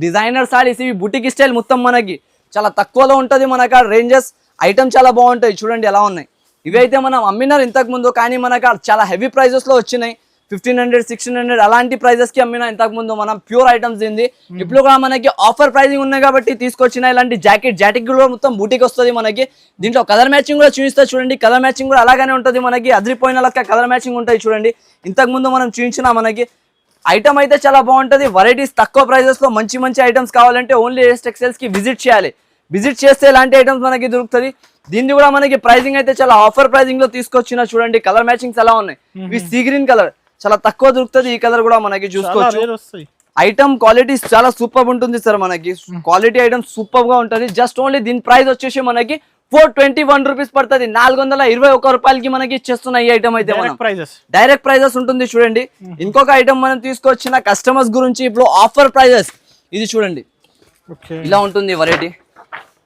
డిజైనర్ సారీస్. ఇవి బుటిక్ స్టైల్ మొత్తం మనకి చాలా తక్కువలో ఉంటది మనకు. రేంజెస్ ఐటమ్ చాలా బాగుంటాయి. చూడండి ఎలా ఉన్నాయి. ఇవి అయితే మనం అమ్మినారు ఇంతకు ముందు, కానీ మనకు చాలా హెవీ ప్రైజెస్ లో వచ్చినాయి. 1500-1600 అలాంటి ప్రైజెస్ కి అమ్మినా ఇంతకు ముందు మనం ప్యూర్ ఐటమ్స్ తింది. ఇప్పుడు కూడా మనకి ఆఫర్ ప్రైజింగ్ ఉన్నాయి కాబట్టి తీసుకొచ్చిన ఇలాంటి జాకెట్ కూడా మొత్తం బూటికి వస్తుంది మనకి. దీంట్లో కలర్ మ్యాచింగ్ కూడా చూపిస్తా చూడండి. కలర్ మ్యాచింగ్ కూడా అలాగానే ఉంటుంది మనకి. అదిరిపోయిన లెక్క కలర్ మ్యాచింగ్ ఉంటాయి చూడండి. ఇంతకు ముందు మనం చూపించిన మనకి ఐటమ్ అయితే చాలా బాగుంటది. వెరైటీస్ తక్కువ ప్రైజెస్ లో మంచి మంచి ఐటమ్స్ కావాలంటే ఓన్లీ ఏఎస్ టెక్స్టైల్స్ కి విజిట్ చేయాలి. విజిట్ చేస్తే ఇలాంటి ఐటమ్స్ మనకి దొరుకుతుంది. దీన్ని కూడా మనకి ప్రైజింగ్ అయితే చాలా ఆఫర్ ప్రైజింగ్ లో తీసుకొచ్చిన. చూడండి కలర్ మ్యాచింగ్స్ ఎలా ఉన్నాయి. ఇవి సీ గ్రీన్ కలర్ చాలా తక్కువ దొరుకుతుంది. ఈ కలర్ కూడా మనకి చూసుకోవచ్చు. ఐటమ్ క్వాలిటీ చాలా సూపర్ ఉంటుంది సార్ మనకి. క్వాలిటీ ఐటమ్ సూపర్ గా ఉంటుంది. జస్ట్ ఓన్లీ దీని ప్రైస్ వచ్చేసి మనకి 421 రూపీస్ పడుతుంది. 421 రూపాయలకి మనకి ఇచ్చేస్తున్న ఈ ఐటమ్ అయితే మనం డైరెక్ట్ ప్రైజెస్ ఉంటుంది. చూడండి ఇంకొక ఐటమ్ మనం తీసుకొచ్చిన కస్టమర్స్ గురించి ఇప్పుడు ఆఫర్ ప్రైజెస్. ఇది చూడండి ఇలా ఉంటుంది వెరైటీ.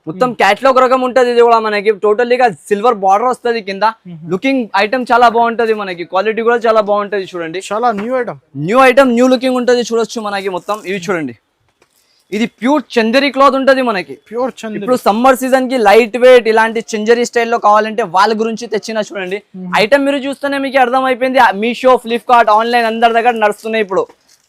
మొత్తం క్యాట్లాగ్ రకం ఉంటది. ఇది కూడా మనకి టోటల్లీగా సిల్వర్ బార్డర్ వస్తుంది కింద. లుకింగ్ ఐటమ్ చాలా బాగుంటది మనకి. క్వాలిటీ కూడా చాలా బాగుంటది. చూడండి చాలా న్యూ ఐటమ్ న్యూ లుకింగ్ ఉంటది. చూడొచ్చు మనకి మొత్తం. ఇవి చూడండి ఇది ప్యూర్ చందేరి క్లాత్ ఉంటది మనకి. ప్యూర్ చందేరి. ఇప్పుడు సమ్మర్ సీజన్ కి లైట్ వెయిట్ ఇలాంటి చందేరి స్టైల్లో కావాలంటే వాళ్ళ గురించి తెచ్చిన చూడండి. ఐటమ్ మీరు చూస్తేనే మీకు అర్థం అయిపోయింది. మీషో, ఫ్లిప్కార్ట్, ఆన్లైన్ అందరి దగ్గర నడుస్తున్నాయి ఇప్పుడు.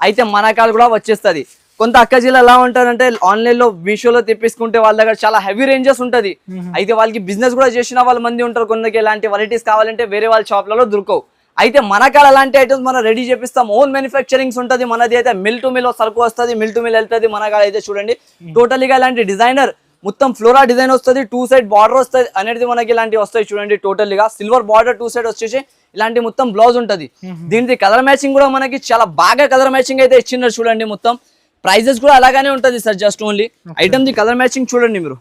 అయితే మన కాల్ కూడా వచ్చేస్తుంది. కొంత అక్కజీలు ఎలా ఉంటారంటే ఆన్లైన్ లో మీషోలో తెప్పించుకుంటే వాళ్ళ దగ్గర చాలా హెవీ రేంజెస్ ఉంటది. అయితే వాళ్ళకి బిజినెస్ కూడా చేసిన వాళ్ళ మంది ఉంటారు. కొందరికి ఎలాంటి వెరైటీస్ కావాలంటే వేరే వాళ్ళ షాప్లలో దొరకవు. అయితే మన కాడ అలాంటి ఐటమ్స్ మనం రెడీ చేపిస్తాం. ఓన్ మ్యానుఫ్యాక్చరింగ్స్ ఉంటుంది మనది. అయితే మిల్ టు మిల్ సరుకు వస్తుంది, మిల్ టు మిల్ వెళ్తుంది. మన కాడ అయితే చూడండి టోటలీగా ఇలాంటి డిజైనర్ మొత్తం ఫ్లోరా డిజైన్ వస్తుంది, 2 సైడ్ బార్డర్ వస్తుంది అనేది మనకి ఇలాంటివి వస్తాయి చూడండి. టోటలీగా సిల్వర్ బార్డర్ 2 సైడ్ వచ్చేసి ఇలాంటి మొత్తం బ్లౌజ్ ఉంటుంది. దీనికి కలర్ మ్యాచింగ్ కూడా మనకి చాలా బాగా కలర్ మ్యాచింగ్ అయితే ఇచ్చినారు చూడండి. మొత్తం ప్రైజెస్ కూడా అలాగానే ఉంటుంది sir. Just only item the colour matching చూడండి. మీరు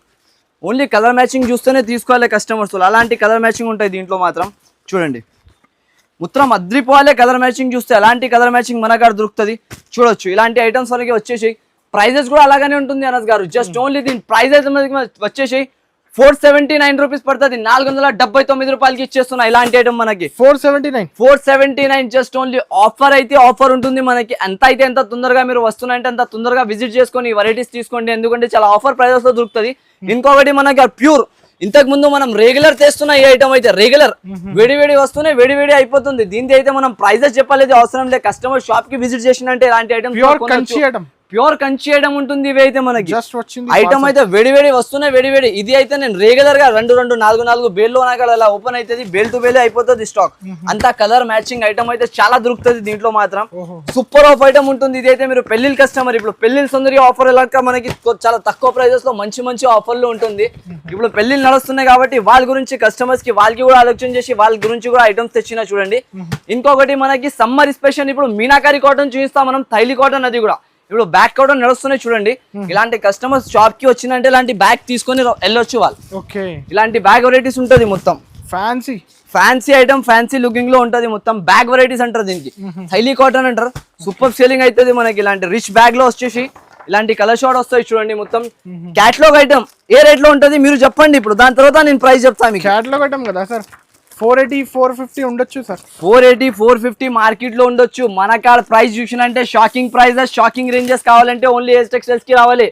ఓన్లీ కలర్ మ్యాచింగ్ చూస్తేనే తీసుకోవాలి కస్టమర్స్. అలాంటి కలర్ మ్యాచింగ్ ఉంటాయి దీంట్లో మాత్రం చూడండి. మొత్తం అద్రిపోవాలే కలర్ మ్యాచింగ్ చూస్తే అలాంటి కలర్ మ్యాచింగ్ మన కాడ దొరుకుతుంది చూడొచ్చు. ఇలాంటి ఐటమ్స్ మనకి వచ్చేసి ప్రైజెస్ కూడా అలాగానే ఉంటుంది అనస్ గారు. జస్ట్ ఓన్లీ దీని ప్రైజెస్ వచ్చేసి 479 రూపీస్ పడుతుంది. 479 రూపాయలకి ఇచ్చేస్తున్నా ఇలాంటి ఐటమ్ మనకి. 479 జస్ట్ ఓన్లీ. ఆఫర్ అయితే ఆఫర్ ఉంటుంది మనకి. ఎంత అయితే ఎంత తొందరగా మీరు వస్తున్నాయంటే అంత తొందరగా విజిట్ చేసుకొని ఈ వెరైటీస్ తీసుకోండి. ఎందుకంటే చాలా ఆఫర్ ప్రైజెస్ లో దొరుకుతుంది. ఇంకొకటి మనకి ప్యూర్ ఇంతకు ముందు మనం రెగ్యులర్ తెస్తున్న ఈ ఐటమ్ అయితే రెగ్యులర్ వేడి వస్తున్నాయి, వేడి అయిపోతుంది. దీనికి అయితే మనం ప్రైజెస్ చెప్పలేదు అవసరం లేదు. కస్టమర్ షాప్ కి విజిట్ చేసినంటే ఇలాంటి ఐటమ్ ప్యూర్ కంచి ఐటమ్ ఉంటుంది. ఇవి అయితే మనకి ఐటమ్ అయితే వేడి వస్తున్నాయి, వేడి. ఇది అయితే నేను రెగ్యులర్ గా 2 4 బేల్లో అలా ఓపెన్ అవుతుంది. బేల్ టు బేల్ అయిపోతుంది స్టాక్. అంతా కలర్ మ్యాచింగ్ ఐటమ్ అయితే చాలా దొరుకుతుంది దీంట్లో మాత్రం. సూపర్ ఆఫ్ ఐటమ్ ఉంటుంది. ఇది అయితే మీరు పెళ్లిళ్ళ కస్టమర్ ఇప్పుడు పెళ్లిళ్ళ సుందరి ఆఫర్ ఎలా మనకి చాలా తక్కువ ప్రైజెస్ లో మంచి ఆఫర్లు ఉంటుంది. ఇప్పుడు పెళ్లిళ్ళు నడుస్తున్నాయి కాబట్టి వాళ్ళ గురించి కస్టమర్స్ కి వాళ్ళకి కూడా ఆలోచన చేసి వాళ్ళ గురించి కూడా ఐటమ్స్ తెచ్చినా చూడండి. ఇంకొకటి మనకి సమ్మర్ స్పెషల్ ఇప్పుడు మీనాకారి కాటన్ చూపిస్తాం మనం. థైలి కాటన్ అది కూడా ఇప్పుడు బ్యాక్ కాటన్ నడుస్తున్నాయి చూడండి. ఇలాంటి కస్టమర్స్ షాప్ కి వచ్చిందంటే ఇలాంటి బ్యాగ్ తీసుకొని వెళ్ళొచ్చు వాళ్ళు. ఇలాంటి బ్యాగ్ వెరైటీస్ ఉంటుంది మొత్తం. ఫ్యాన్సీ ఐటమ్, ఫ్యాన్సీ లుకింగ్ లో ఉంటది మొత్తం. బ్యాగ్ వెరైటీస్ అంటారు దీనికి. థైలి కాటన్ అంటారు. సూపర్ సేలింగ్ అవుతుంది మనకి. ఇలాంటి రిచ్ బ్యాగ్ లో వచ్చేసి ఇలాంటి కలర్ షాట్ వస్తాయి చూడండి. మొత్తం క్యాటలాగ్ ఐటమ్ ఏ రేట్ లో ఉంటది మీరు చెప్పండి. ఇప్పుడు దాని తర్వాత నేను ప్రైస్ చెప్తాను. క్యాటలాగ్ ఐటమ్ కదా సార్. 480 450 ఉండొచ్చు సార్. 480 450 మార్కెట్ లో ఉండొచ్చు. మన కాడ ప్రైస్ చూసినంటే షాకింగ్ ప్రైజెస్, షాకింగ్ రేంజెస్ కావాలంటే ఓన్లీ ఏజ్ టెక్స్టైల్స్ కి రావాలి.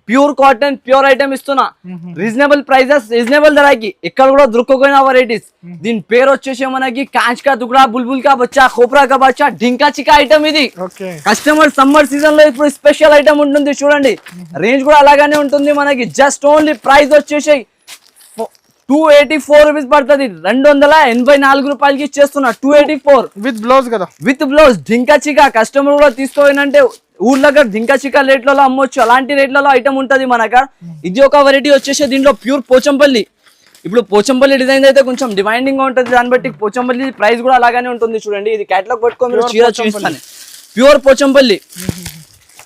ప్యూర్ కాటన్, ప్యూర్ ఐటమ్ ఇస్తున్నా. రీజనబుల్ ప్రైజెస్, రీజనబుల్ ధరకి ఎక్కడ కూడా దొరకకపోయిన వెరైటీస్. దీని పేరు వచ్చేసి మనకి కాంచ్ కా తుకడా, బుల్బుల్ కా బచ్చా, కోప్రా కా బచ్చా, ఢింకా చికా ఐటమ్ ఇది. కస్టమర్ సమ్మర్ సీజన్ లో ఇప్పుడు స్పెషల్ ఐటమ్ ఉంటుంది చూడండి. రేంజ్ కూడా అలాగానే ఉంటుంది మనకి. జస్ట్ ఓన్లీ ప్రైస్ వచ్చేసి 284 రూపీస్ పడుతుంది. 284 రూపాయలకి ఇచ్చేస్తున్నా. 284 విత్ బ్లౌజ్ కదా. With blouse. ఢింకా చికా కస్టమర్ కూడా తీసుకోవాలంటే ఊర్లో ఢింకా చికా రేట్లలో అమ్మొచ్చు. అలాంటి రేట్లలో ఐటమ్ ఉంటుంది మనక. ఇది ఒక వెరైటీ వచ్చేసి దీంట్లో ప్యూర్ పోచంపల్లి. ఇప్పుడు పోచంపల్లి డిజైన్ అయితే కొంచెం డిమాండింగ్ గా ఉంటుంది. దాన్ని బట్టి పోచంపల్లి ప్రైస్ కూడా అలాగానే ఉంటుంది చూడండి. ఇది క్యాటలాగ్ పట్టుకొని మీరు చీర చూపిస్తాను. ప్యూర్ పోచంపల్లి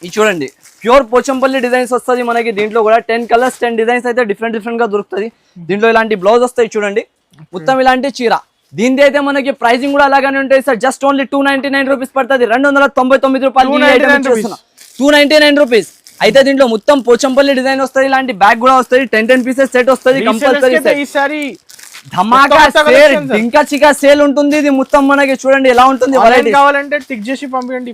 ఇది చూడండి. ప్యూర్ పోచంపల్లి డిజైన్స్ వస్తుంది మనకి. దీంట్లో కూడా 10 కలర్స్ 10 డిజైన్స్ అయితే డిఫరెంట్ గా దొరుకుతుంది. దీంట్లో ఇలాంటి బ్లౌజ్ వస్తాయి చూడండి. మొత్తం ఇలాంటి చీర. దీని అయితే మనకి ప్రైసింగ్ కూడా అలాగానే ఉంటాయి సార్. జస్ట్ ఓన్లీ 299 రూపీస్ పడుతుంది. 299 రూపాయలు 299 రూపీస్. అయితే దీంట్లో మొత్తం పోచంపల్లి డిజైన్ వస్తుంది. ఇలాంటి బ్యాగ్ కూడా వస్తుంది. 10 పీసెస్ సెట్ వస్తుంది కంపల్సరీ. ధమాకా సేల్, డింకా చికా సేల్ ఉంటుంది. ఇది మొత్తం మనకి చూడండి ఎలా ఉంటుంది. కావాలంటే టిక్ చేసి పంపించండి.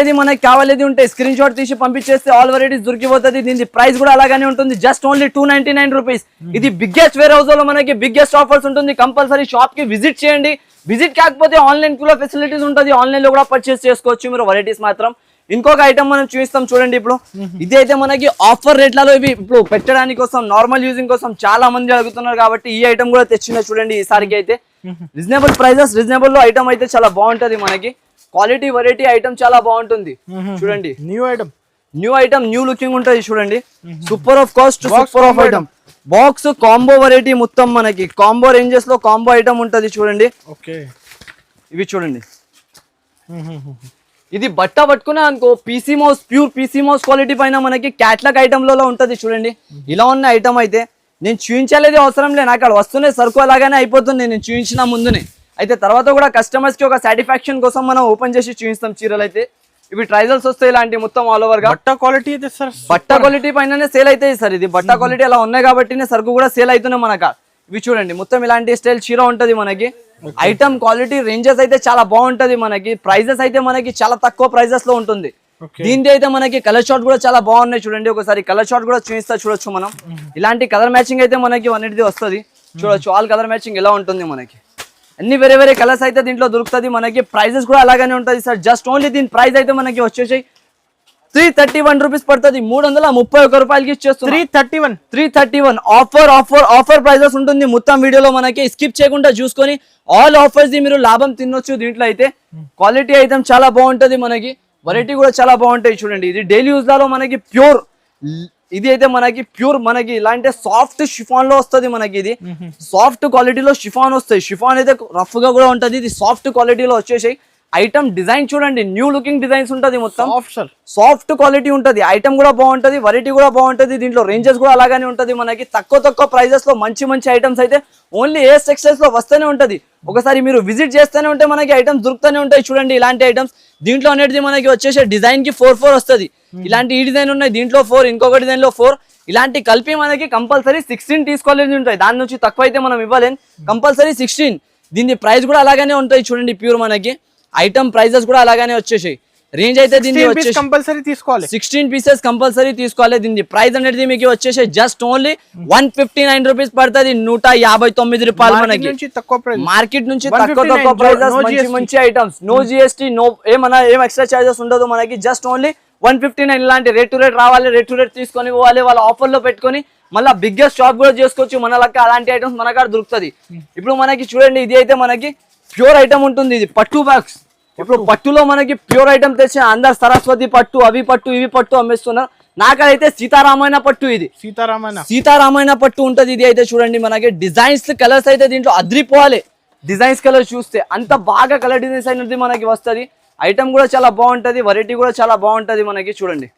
ఏది మనకి కావాలేది ఉంటే స్క్రీన్ షాట్ తీసి పంపించేస్తే ఆల్ వెరైటీస్ దొరికిపోతుంది. దీని ప్రైస్ కూడా అలాగానే ఉంటుంది. Just only 299 rupees. ఇది బిగ్గెస్ట్ వేర్ హౌస్ లో మనకి బిగ్గెస్ట్ ఆఫర్స్ ఉంటుంది. కంపల్సరీ షాప్ కి విజిట్ చేయండి. విజిట్ కాకపోతే ఆన్లైన్ కూడా ఫెసిలిటీస్ ఉంటుంది. ఆన్లైన్ లో కూడా పర్చేస్ చేసుకోవచ్చు మీరు వెరైటీస్ మాత్రం. ఇంకొక ఐటమ్ మనం చూపిస్తాం చూడండి. ఇప్పుడు ఇది అయితే మనకి ఆఫర్ రేట్లలో ఇవి ఇప్పుడు పెట్టడానికి కోసం, నార్మల్ యూజింగ్ కోసం చాలా మంది అడుగుతున్నారు కాబట్టి ఈ ఐటమ్ కూడా తెచ్చిన చూడండి. ఈసారికి అయితే రీజనబుల్ ప్రైజెస్, రీజనబుల్ లో ఐటమ్ అయితే చాలా బాగుంటది మనకి. క్వాలిటీ వెరైటీ ఐటమ్ చాలా బాగుంటుంది చూడండి. న్యూ ఐటమ్ న్యూ లుకింగ్ ఉంటుంది చూడండి. Super of cost, super of item. Box combo variety మొత్తం మనకి కాంబో రేంజెస్ లో కాంబో ఐటమ్ ఉంటది చూడండి. ఇవి చూడండి. ఇది బట్ట పట్టుకున్నా అనుకో PC mouse, pure PC mouse quality పైన మనకి క్యాట్లాగ్ ఐటమ్లలో ఉంటది చూడండి. ఇలా ఉన్న ఐటమ్ అయితే నేను చూపించలేదు అవసరం లేదు. నాకు అక్కడ వస్తూనే సరుకు అలాగానే అయిపోతుంది నేను చూపించిన ముందునే. అయితే తర్వాత కూడా కస్టమర్స్ కి ఒక సాటిస్ఫాక్షన్ కోసం మనం ఓపెన్ చేసి చూపిస్తాం చీరలు అయితే. ఇవి ట్రైజల్స్ వస్తాయి ఇలాంటి మొత్తం ఆల్ ఓవర్ గా. బట్ట క్వాలిటీ అయితే సార్, బట్ట క్వాలిటీ పైననే సేల్ అవుతాయి సార్. ఇది బట్ట క్వాలిటీ అలా ఉన్నాయి కాబట్టి సరుకు కూడా సేల్ అవుతున్నాయి మనకు. ఇవి చూడండి మొత్తం ఇలాంటి స్టైల్ చీర ఉంటది మనకి. ఐటమ్ క్వాలిటీ రేంజెస్ అయితే చాలా బాగుంటది మనకి. ప్రైజెస్ అయితే మనకి చాలా తక్కువ ప్రైజెస్ లో ఉంటుంది. Okay. దీంతో అయితే మనకి కలర్ షాట్ కూడా చాలా బాగున్నాయి చూడండి. ఒకసారి కలర్ షాట్ కూడా చూడొచ్చు మనం. ఇలాంటి కలర్ మ్యాచింగ్ అయితే మనకి అన్నిటిది వస్తుంది చూడొచ్చు. ఆల్ కలర్ మ్యాచింగ్ ఎలా ఉంటుంది మనకి, అన్ని వేరే కలర్స్ అయితే దీంట్లో దొరుకుతుంది మనకి. ప్రైజెస్ కూడా అలాగనే ఉంటుంది సార్. జస్ట్ ఓన్లీ దీని ప్రైస్ అయితే మనకి వచ్చేసి 331 రూపీస్ పడుతుంది. 331 రూపాయలకి ఇచ్చేస్తుంది. 331 ఆఫర్ ప్రైజెస్ ఉంటుంది మొత్తం వీడియోలో. మనకి స్కిప్ చేయకుండా చూసుకొని ఆల్ ఆఫర్స్ ది మీరు లాభం తినొచ్చు. దీంట్లో అయితే క్వాలిటీ అయితే చాలా బాగుంటది మనకి, వెరైటీ కూడా చాలా బాగుంటాయి చూడండి. ఇది డైలీ యూజ్ లో మనకి ప్యూర్, ఇది అయితే మనకి ప్యూర్ మనకి ఇలాంటి సాఫ్ట్ షిఫాన్ లో వస్తుంది మనకి. ఇది సాఫ్ట్ క్వాలిటీలో షిఫాన్ వస్తాయి. షిఫాన్ అయితే రఫ్ గా కూడా ఉంటది. ఇది సాఫ్ట్ క్వాలిటీలో వచ్చేసి ఐటమ్ డిజైన్ చూడండి, న్యూ లుకింగ్ డిజైన్స్ ఉంటది మొత్తం. సాఫ్ట్ క్వాలిటీ ఉంటది. ఐటమ్ కూడా బాగుంటది, వెరైటీ కూడా బాగుంటది. దీంట్లో రేంజెస్ కూడా అలాగానే ఉంటది మనకి. తక్కువ ప్రైజెస్ లో మంచి ఐటమ్స్ అయితే ఓన్లీ ఏ టెక్స్టైల్స్ లో వస్తూనే ఉంటది. ఒకసారి మీరు విజిట్ చేస్తూనే ఉంటే మనకి ఐటమ్స్ దొరుకుతూనే ఉంటాయి చూడండి. ఇలాంటి ఐటమ్స్ దీంట్లో అనేది మనకి వచ్చేసి డిజైన్ కి 4 వస్తుంది. ఇలాంటి ఈ డిజైన్ ఉన్నాయి, దీంట్లో 4, ఇంకొక డిజైన్ లో 4. ఇలాంటి కలిపి మనకి కంపల్సరీ 16 తీసుకోవాలని ఉంటాయి. దాని నుంచి తక్కువ అయితే మనం ఇవ్వలేం, కంపల్సరీ 16. దీని ప్రైస్ కూడా అలాగానే ఉంటాయి చూడండి. ప్యూర్ మనకి ఐటమ్ ప్రైజెస్ కూడా అలాగానే వచ్చేసి రేంజ్ అయితే దీన్ని వచ్చేసి కంపల్సరీ తీసుకోవాలి. 16 పీసెస్ కంపల్సరీ తీసుకోవాలి. దీని ప్రైస్ అనేది మీకు వచ్చేసి జస్ట్ ఓన్లీ 159 రూపీస్ పడుతుంది. 159 రూపాయలు మనకి. మార్కెట్ నుంచి తక్కువ ప్రైజెస్, మంచి ఐటమ్స్, నో జిఎస్టీ, నో ఏం ఎక్స్ట్రా చార్జెస్ ఉండదు మనకి. Just only 159. ఇలాంటి రేట్ టు రేట్ రావాలి, రేట్ టు రేట్ తీసుకొని పోవాలి. వాళ్ళ ఆఫర్ లో పెట్టుకొని మళ్ళీ బిగ్గెస్ట్ షాప్ కూడా చేసుకోవచ్చు మన లెక్క. అలాంటి ఐటమ్స్ మన కాడ దొరుకుతుంది. ఇప్పుడు మనకి చూడండి, ఇది అయితే మనకి ప్యూర్ ఐటమ్ ఉంటుంది. ఇది పట్టు బ్యాగ్స్. ఇప్పుడు పట్టులో మనకి ప్యూర్ ఐటమ్ తెచ్చిన అందరు సరస్వతి పట్టు, అవి పట్టు, ఇవి పట్టు అమ్మేస్తున్నారు. నాకైతే సీతారామాయణ పట్టు, ఇది సీతారామాయణ పట్టు ఉంటది. ఇది అయితే చూడండి మనకి డిజైన్స్ కలర్స్ అయితే దీంట్లో అద్రిపోవాలి. డిజైన్స్ కలర్ చూస్తే అంత బాగా కలర్ డిజైన్స్ అనేది మనకి వస్తుంది. ఐటమ్ కూడా చాలా బాగుంటది, వెరైటీ కూడా చాలా బాగుంటది మనకి. చూడండి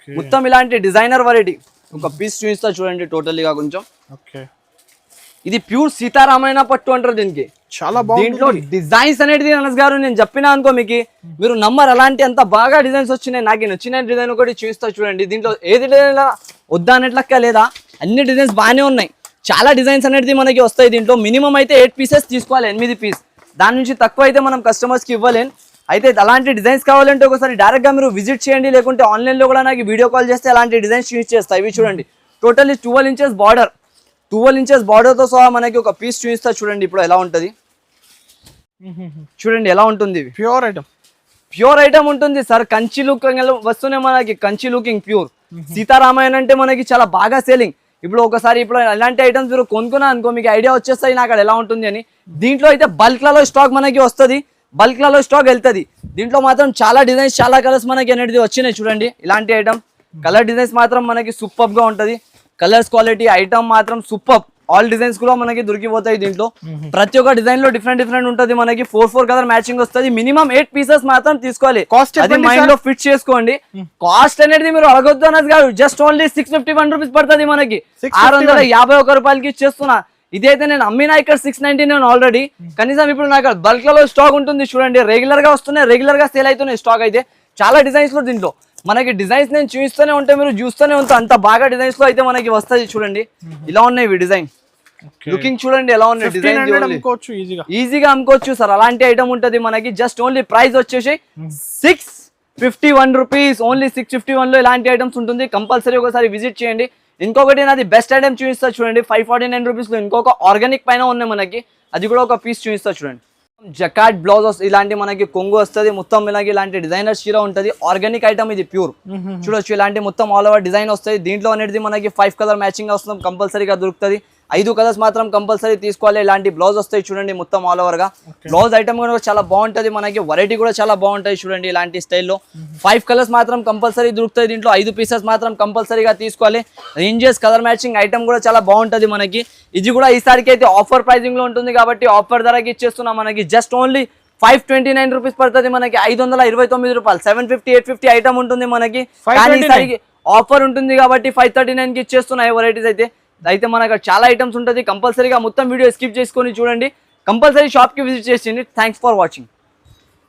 మొత్తం ఇలాంటి డిజైనర్ వెరైటీ. ఒక పీస్ చూపిస్తా చూడండి టోటల్గా కొంచెం. ఇది ప్యూర్ సీతారామాయణ పట్టు అంటారు దీనికి. చాలా బాగుంది. దీంట్లో డిజైన్స్ అనేది అనస్ గారు నేను చెప్పినా అనుకో మీకు, మీరు నమ్మరు. అలాంటి అంత బాగా డిజైన్స్ వచ్చినాయి. నాకు నచ్చిన డిజైన్ ఒకటి చూపిస్తా చూడండి. దీంట్లో ఏది డిజైన్ వద్దా అనేట్లక్క లేదా, అన్ని డిజైన్స్ బాగానే ఉన్నాయి. చాలా డిజైన్స్ అనేది మనకి వస్తాయి. దీంట్లో మినిమం అయితే 8 పీసెస్ తీసుకోవాలి, 8 పీస్. దాని నుంచి తక్కువ అయితే మనం కస్టమర్స్ కి ఇవ్వలేం. అయితే అలాంటి డిజైన్స్ కావాలంటే ఒకసారి డైరెక్ట్ గా మీరు విజిట్ చేయండి, లేకుంటే ఆన్లైన్ లో కూడా నాకు వీడియో కాల్ చేస్తే అలాంటి డిజైన్స్ యూజ్ చేస్తాయి. ఇవి చూడండి totally 12 inches border, 12 inches border తో సహా మనకి ఒక పీస్ చూపిస్తా చూడండి. ఇప్పుడు ఎలా ఉంటది చూడండి, ఎలా ఉంటుంది. ప్యూర్ ఐటమ్ ఉంటుంది సార్. కంచి లుకింగ్ వస్తూనే మనకి, కంచి లుకింగ్ ప్యూర్ సీతారామాయణ అంటే మనకి చాలా బాగా సేలింగ్. ఇప్పుడు ఒకసారి ఇప్పుడు ఇలాంటి ఐటమ్స్ మీరు కొనుక్కున్నా అనుకో, మీకు ఐడియా వచ్చేస్తాయి నాకు అక్కడ ఎలా ఉంటుంది అని. దీంట్లో అయితే బల్క్ లలో స్టాక్ మనకి వస్తుంది, బల్క్ లలో స్టాక్ వెళ్తుంది. దీంట్లో మాత్రం చాలా డిజైన్స్, చాలా కలర్స్ మనకి అనేది వచ్చినాయి చూడండి. ఇలాంటి ఐటమ్ కలర్ డిజైన్స్ మాత్రం మనకి సూపర్ గా ఉంటది. కలర్స్ క్వాలిటీ ఐటమ్ మాత్రం సూపర్. ఆల్ డిజైన్స్ కూడా మనకి దొరికిపోతాయి దీంట్లో. ప్రతి ఒక్క డిజైన్ లో డిఫరెంట్ ఉంటది మనకి. 4 కలర్ మ్యాచింగ్ వస్తుంది. మినిమం 8 పీసెస్ మాత్రం తీసుకోవాలి. కాస్ట్ అది మైండ్ లో ఫిట్ చేసుకోండి. కాస్ట్ అనేది మీరు అడగొద్దు అనేది కాదు, జస్ట్ ఓన్లీ 651 రూపీస్ పడుతుంది మనకి. 651 రూపాయలకి ఇచ్చేస్తున్నా. ఇదైతే నేను అమ్మినా ఇక్కడ 699 ఆల్రెడీ. కనీసం ఇప్పుడు నాకు బల్క్ లలో స్టాక్ ఉంటుంది చూడండి. రెగ్యులర్ గా వస్తున్నాయి, రెగ్యులర్ గా సేల్ అవుతున్నాయి స్టాక్ అయితే. చాలా డిజైన్స్ లో దీంట్లో మనకి డిజైన్స్ నేను చూస్తూనే ఉంటే మీరు చూస్తూనే ఉంటా. అంత బాగా డిజైన్స్ లో అయితే మనకి వస్తుంది చూడండి. ఇలా ఉన్నాయి ఇవి డిజైన్. లుకింగ్ చూడండి ఎలా ఉన్నాయి. డిజైన్ ఈజీగా అమ్ముకోవచ్చు సార్. అలాంటి ఐటమ్ ఉంటది మనకి. జస్ట్ ఓన్లీ ప్రైస్ వచ్చేసి 651 రూపీస్. ఓన్లీ 651 లో ఇలాంటి ఐటమ్స్ ఉంటుంది. కంపల్సరీ ఒకసారి విజిట్ చేయండి. ఇంకొకటి నాది బెస్ట్ ఐటమ్ చూపిస్తా చూడండి. 549 రూపీస్ లో ఇంకొక ఆర్గానిక్ పైన ఉన్నాయి మనకి. అది కూడా ఒక పీస్ చూపిస్తా చూడండి. జకాట్ బ్లౌజ్ ఇలాంటి మనకి కొంగు వస్తుంది. మొత్తం ఇలాంటి ఇలాంటి డిజైనర్ చీర ఉంటుంది. ఆర్గానిక్ ఐటమ్ ఇది ప్యూర్. చూడొచ్చు ఇలాంటి మొత్తం ఆల్ ఓవర్ డిజైన్ వస్తాయి. దీంట్లో అనేది మనకి 5 కలర్ మ్యాచింగ్ వస్తుంది, కంపల్సరీగా దొరుకుతుంది. 5 కలర్స్ మాత్రం కంపల్సరీ తీసుకోవాలి. ఇలాంటి బ్లౌజ్ వస్తాయి చూడండి మొత్తం ఆల్ ఓవర్ గా. బ్లౌజ్ ఐటమ్ కూడా చాలా బాగుంటది మనకి. వెరైటీ కూడా చాలా బాగుంటాయి చూడండి. ఇలాంటి స్టైల్లో 5 కలర్స్ మాత్రం కంపల్సరీ దొరుకుతాయి. దీంట్లో 5 పీసెస్ మాత్రం కంపల్సరీగా తీసుకోవాలి. రేంజెస్ కలర్ మ్యాచింగ్ ఐటమ్ కూడా చాలా బాగుంటది మనకి. ఇది కూడా ఈసారికి అయితే ఆఫర్ ప్రైజింగ్ లో ఉంటుంది కాబట్టి ఆఫర్ ధరకి ఇచ్చేస్తున్నాం మనకి. జస్ట్ ఓన్లీ 529 రూపీస్ పడుతుంది మనకి. 529 రూపాయలు. 750, 850 ఐటమ్ ఉంటుంది మనకి. కానీ ఈసారికి ఆఫర్ ఉంటుంది కాబట్టి 539 కి ఇచ్చేస్తున్నాయి వెరైటీస్ అయితే. అయితే మనకు చాలా ఐటమ్స్ ఉంటుంది. కంపల్సరీగా మొత్తం వీడియో స్కిప్ చేసుకొని చూడండి. కంపల్సరీ షాప్ కి విజిట్ చేయండి. Thanks for watching.